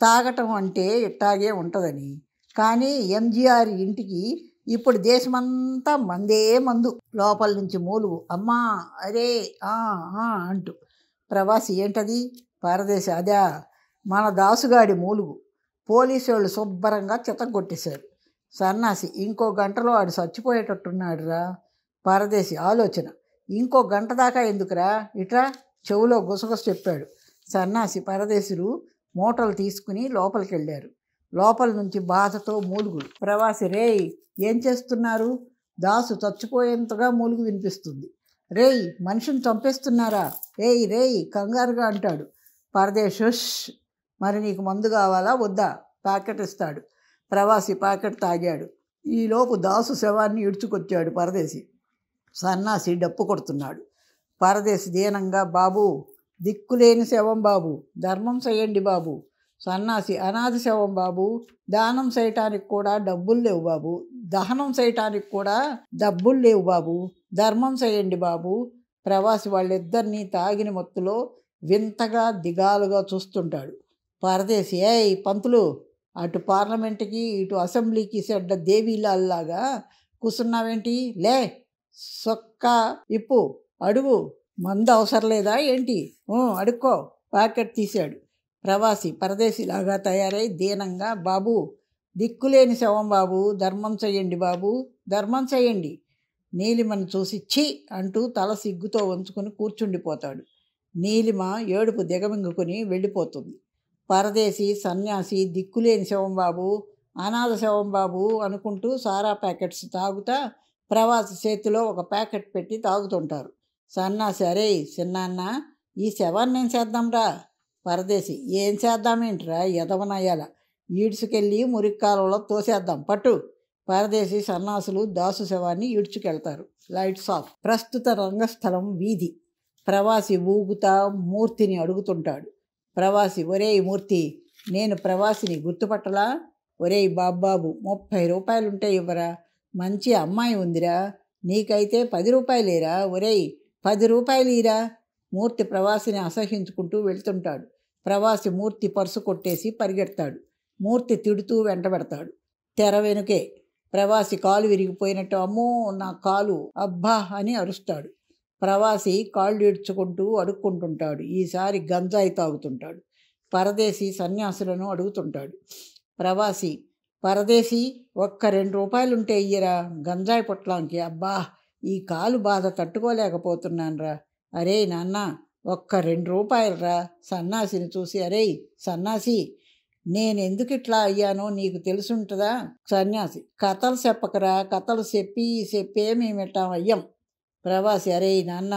తాగటం అంటే ఇట్టాగే ఉంటుందని. కానీ ఎంజీఆర్ ఇంటికి ఇప్పుడు దేశమంతా మందే మందు. లోపల నుంచి మూలుగు: అమ్మా, అరే, అంటూ. ప్రవాసి: ఏంటది? పరదేశి: అదా, మన దాసుగాడి మూలుగు. పోలీసు వాళ్ళు శుభ్రంగా చితగొట్టేశారు. సన్నాసి: ఇంకో గంటలో ఆడు చచ్చిపోయేటట్టున్నాడురా. పరదేశి ఆలోచన: ఇంకో గంట దాకా ఎందుకురా, ఇట్రా. చెవులో గుసగుస చెప్పాడు. సన్నాసి పరదేశులు మూటలు తీసుకుని లోపలికి వెళ్ళారు. లోపల నుంచి బాధతో మూలుగులు. ప్రవాసి: రేయ్, ఏం చేస్తున్నారు? దాసు చచ్చిపోయేంతగా మూలుగు వినిపిస్తుంది. రేయ్, మనిషిని చంపేస్తున్నారా? రేయ్ కంగారుగా అంటాడు. పరదేశ్: మరి నీకు మందు కావాలా వద్దా? ప్యాకెట్ ఇస్తాడు. ప్రవాసి ప్యాకెట్ తాగాడు. ఈలోపు దాసు శవాన్ని ఇడ్చుకొచ్చాడు పరదేశి. సన్నాసి డప్పు కొడుతున్నాడు. పరదేశి దీనంగా: బాబు, దిక్కులేని శవం బాబు, ధర్మం చేయండి బాబు. సన్నాసి: అనాథ శవం బాబు, దానం చేయటానికి కూడా డబ్బులు లేవు బాబు, దహనం చేయటానికి కూడా డబ్బులు లేవు బాబు, ధర్మం చేయండి బాబు. ప్రవాసి వాళ్ళిద్దరినీ తాగిన మత్తులో వింతగా దిగాలుగా చూస్తుంటాడు. పరదేశి: ఏయ్ పంతులు, అటు పార్లమెంటుకి ఇటు అసెంబ్లీకి చెడ్డ దేవీలాల్లాగా కూర్చున్నావేంటి? లే, సొక్క ఇప్పు, అడుగు. మందు అవసరం లేదా ఏంటి? అడుక్కో. ప్యాకెట్ తీశాడు. ప్రవాసి పరదేశిలాగా తయారై దీనంగా, బాబు దిక్కులేని శవం బాబు, ధర్మం చెయ్యండి బాబు, ధర్మం చెయ్యండి. నీలిమను చూసి ఛీ అంటూ తల సిగ్గుతో వంచుకొని కూర్చుండిపోతాడు. నీలిమ ఏడుపు దిగమింగుకొని వెళ్ళిపోతుంది. పరదేశి సన్యాసి దిక్కులేని శవం బాబు, అనాథ శవం బాబు అనుకుంటూ సారా ప్యాకెట్స్ తాగుతా ప్రవాసి చేతిలో ఒక ప్యాకెట్ పెట్టి తాగుతుంటారు. సన్యాసి, అరే చిన్నాన్న, ఈ శవాన్ని ఏం చేద్దాంరా? పరదేశి, ఏం చేద్దామేంట్రా ఎదవనయ్యాల, ఈడ్చుకెళ్ళి మురిక్కాలలో తోసేద్దాం పట్టు. పరదేశి సన్నాసులు దాసు శవాన్ని ఈడ్చుకెళ్తారు. Lights off. ప్రస్తుత రంగస్థలం వీధి. ప్రవాసి ఊగుతా మూర్తిని అడుగుతుంటాడు. ప్రవాసి, ఒరేయ్ మూర్తి, నేను ప్రవాసిని గుర్తుపట్టలా? ఒరేయ్ బాబాబు, 30 రూపాయలుంటే ఇవ్వరా? మంచి అమ్మాయి ఉందిరా, నీకైతే 10 రూపాయలేరా? ఒరేయ్ 10 రూపాయలు ఈరా. మూర్తి ప్రవాసిని అసహ్యించుకుంటూ వెళ్తుంటాడు. ప్రవాసి మూర్తి పర్సు కొట్టేసి పరిగెడతాడు. మూర్తి తిడుతూ వెంటబెడతాడు. తెర వెనుకే ప్రవాసి కాలు విరిగిపోయినట్టు, అమ్మో నా కాలు, అబ్బా అని అరుస్తాడు. ప్రవాసి కాళ్ళు ఈడ్చుకుంటూ అడుక్కుంటుంటాడు. ఈసారి గంజాయి తాగుతుంటాడు. పరదేశి సన్యాసులను అడుగుతుంటాడు. ప్రవాసి, పరదేశి, ఒక్క 2 రూపాయలుంటే ఇయ్యరా గంజాయి పొట్లాంకి. అబ్బా, ఈ కాలు బాధ తట్టుకోలేకపోతున్నానురా. అరే నాన్న, ఒక్క 2 రూపాయలురా. సన్నాసిని చూసి, అరే సన్నాసి, నేనెందుకు ఇట్లా అయ్యానో నీకు తెలుసుంటుందా? సన్యాసి, కథలు చెప్పకరా, కథలు చెప్పే మేమిట్టా అయ్యాం. ప్రవాసి, అరే నాన్న,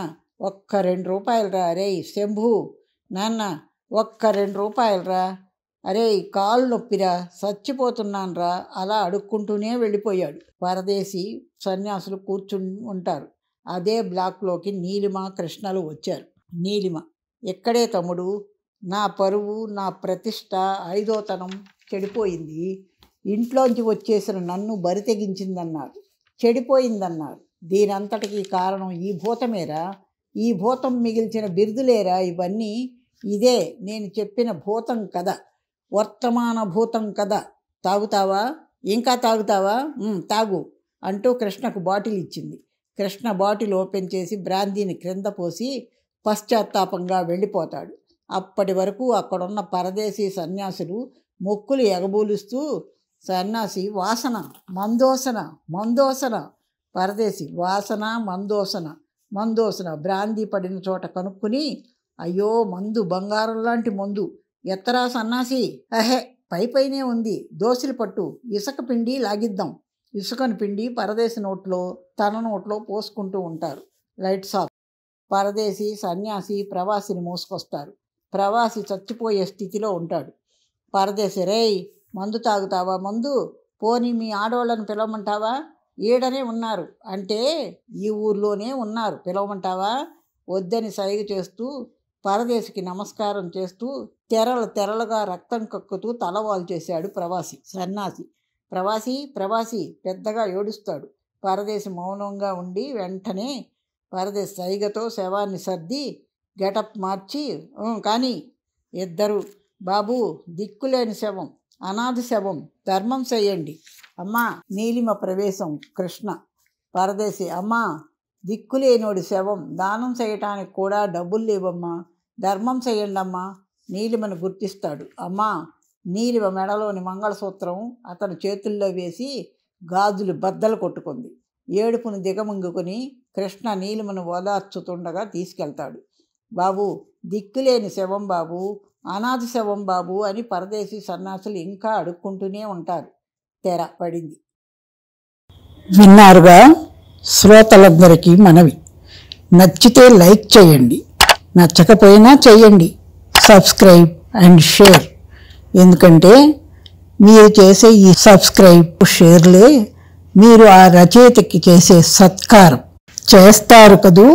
ఒక్క 2 రూపాయలురా. అరే శంభు, నాన్న ఒక్క 2 రూపాయలురా. అరే కాలు నొప్పిరా, చచ్చిపోతున్నానురా. అలా అడుక్కుంటూనే వెళ్ళిపోయాడు. పరదేశి సన్యాసులు కూర్చుని ఉంటారు. అదే బ్లాక్లోకి నీలిమ, కృష్ణలు వచ్చారు. నీలిమ, ఎక్కడే తమ్ముడు, నా పరువు, నా ప్రతిష్ట, 5వ చెడిపోయింది. ఇంట్లోంచి వచ్చేసిన నన్ను బరి తెగించిందన్నారు, చెడిపోయిందన్నారు. దీనంతటికీ కారణం ఈ భూతమేరా. ఈ భూతం మిగిల్చిన బిరుదులేరా ఇవన్నీ. ఇదే నేను చెప్పిన భూతం కథ, వర్తమాన భూతం కథ. తాగుతావా? ఇంకా తాగుతావా? తాగు అంటూ కృష్ణకు బాటిల్ ఇచ్చింది. కృష్ణ బాటిల్ ఓపెన్ చేసి బ్రాందీని క్రింద పోసి పశ్చాత్తాపంగా వెళ్ళిపోతాడు. అప్పటి వరకు అక్కడున్న పరదేశీ సన్యాసులు మొక్కులు ఎగబూలుస్తూ, సన్యాసి, వాసన, మందోసన, మందోసన. పరదేశి, వాసన, మందోసన, మందోసన. బ్రాందీ పడిన చోట కనుక్కుని, అయ్యో మందు, బంగారం లాంటి మందు, ఎత్తరా సన్నాసి. అహే, పైనే ఉంది, దోశలు పట్టు, ఇసుక పిండి లాగిద్దాం. ఇసుకను పిండి పరదేశి నోట్లో, తన నోట్లో పోసుకుంటూ ఉంటారు. Lights off. పరదేశి సన్యాసి ప్రవాసిని మోసుకొస్తారు. ప్రవాసి చచ్చిపోయే స్థితిలో ఉంటాడు. పరదేశి, రేయ్ మందు తాగుతావా? మందు పోనీ మీ ఆడవాళ్ళని పిలవమంటావా? ఈడనే ఉన్నారు అంటే ఈ ఊర్లోనే ఉన్నారు, పిలవమంటావా? వద్దని సైగ చేస్తూ పరదేశికి నమస్కారం చేస్తూ తెరలుగా రక్తం కక్కుతూ తలవాలు చేశాడు ప్రవాసి. సన్యాసి, ప్రవాసి పెద్దగా ఏడుస్తాడు. పరదేశి మౌనంగా ఉండి వెంటనే పరదేశి సైగతో శవాన్ని సర్ది గెటప్ మార్చి, కానీ ఇద్దరు, బాబు దిక్కులేని శవం, అనాథ శవం, ధర్మం చెయ్యండి. అమ్మా. నీలిమ ప్రవేశం. కృష్ణ. పరదేశి, అమ్మా దిక్కులేనోడి శవం, దానం చేయటానికి కూడా డబ్బులు లేవమ్మా, ధర్మం చెయ్యండి అమ్మా. నీలిమను గుర్తిస్తాడు. అమ్మా. నీలిమ మెడలోని మంగళసూత్రం అతని చేతుల్లో వేసి గాజులు బద్దలు కొట్టుకుంది. ఏడుపును దిగమింగుకొని కృష్ణ నీలిమను ఓదార్చుతుండగా తీసుకెళ్తాడు. బాబు దిక్కులేని శవం బాబు, అనాథ శవం బాబు అని పరదేశీ సన్యాసులు ఇంకా అడుక్కుంటూనే ఉంటారు. తెర పడింది. విన్నారుగా? శ్రోతలందరికీ మనవి, నచ్చితే లైక్ చేయండి, నచ్చకపోయినా చేయండి, సబ్స్క్రైబ్ అండ్ షేర్. ఎందుకంటే మీరు చేసే ఈ సబ్స్క్రైబ్, షేర్లే మీరు ఆ రచయితకి చేసే సత్కారం. చేస్తారు కదూ?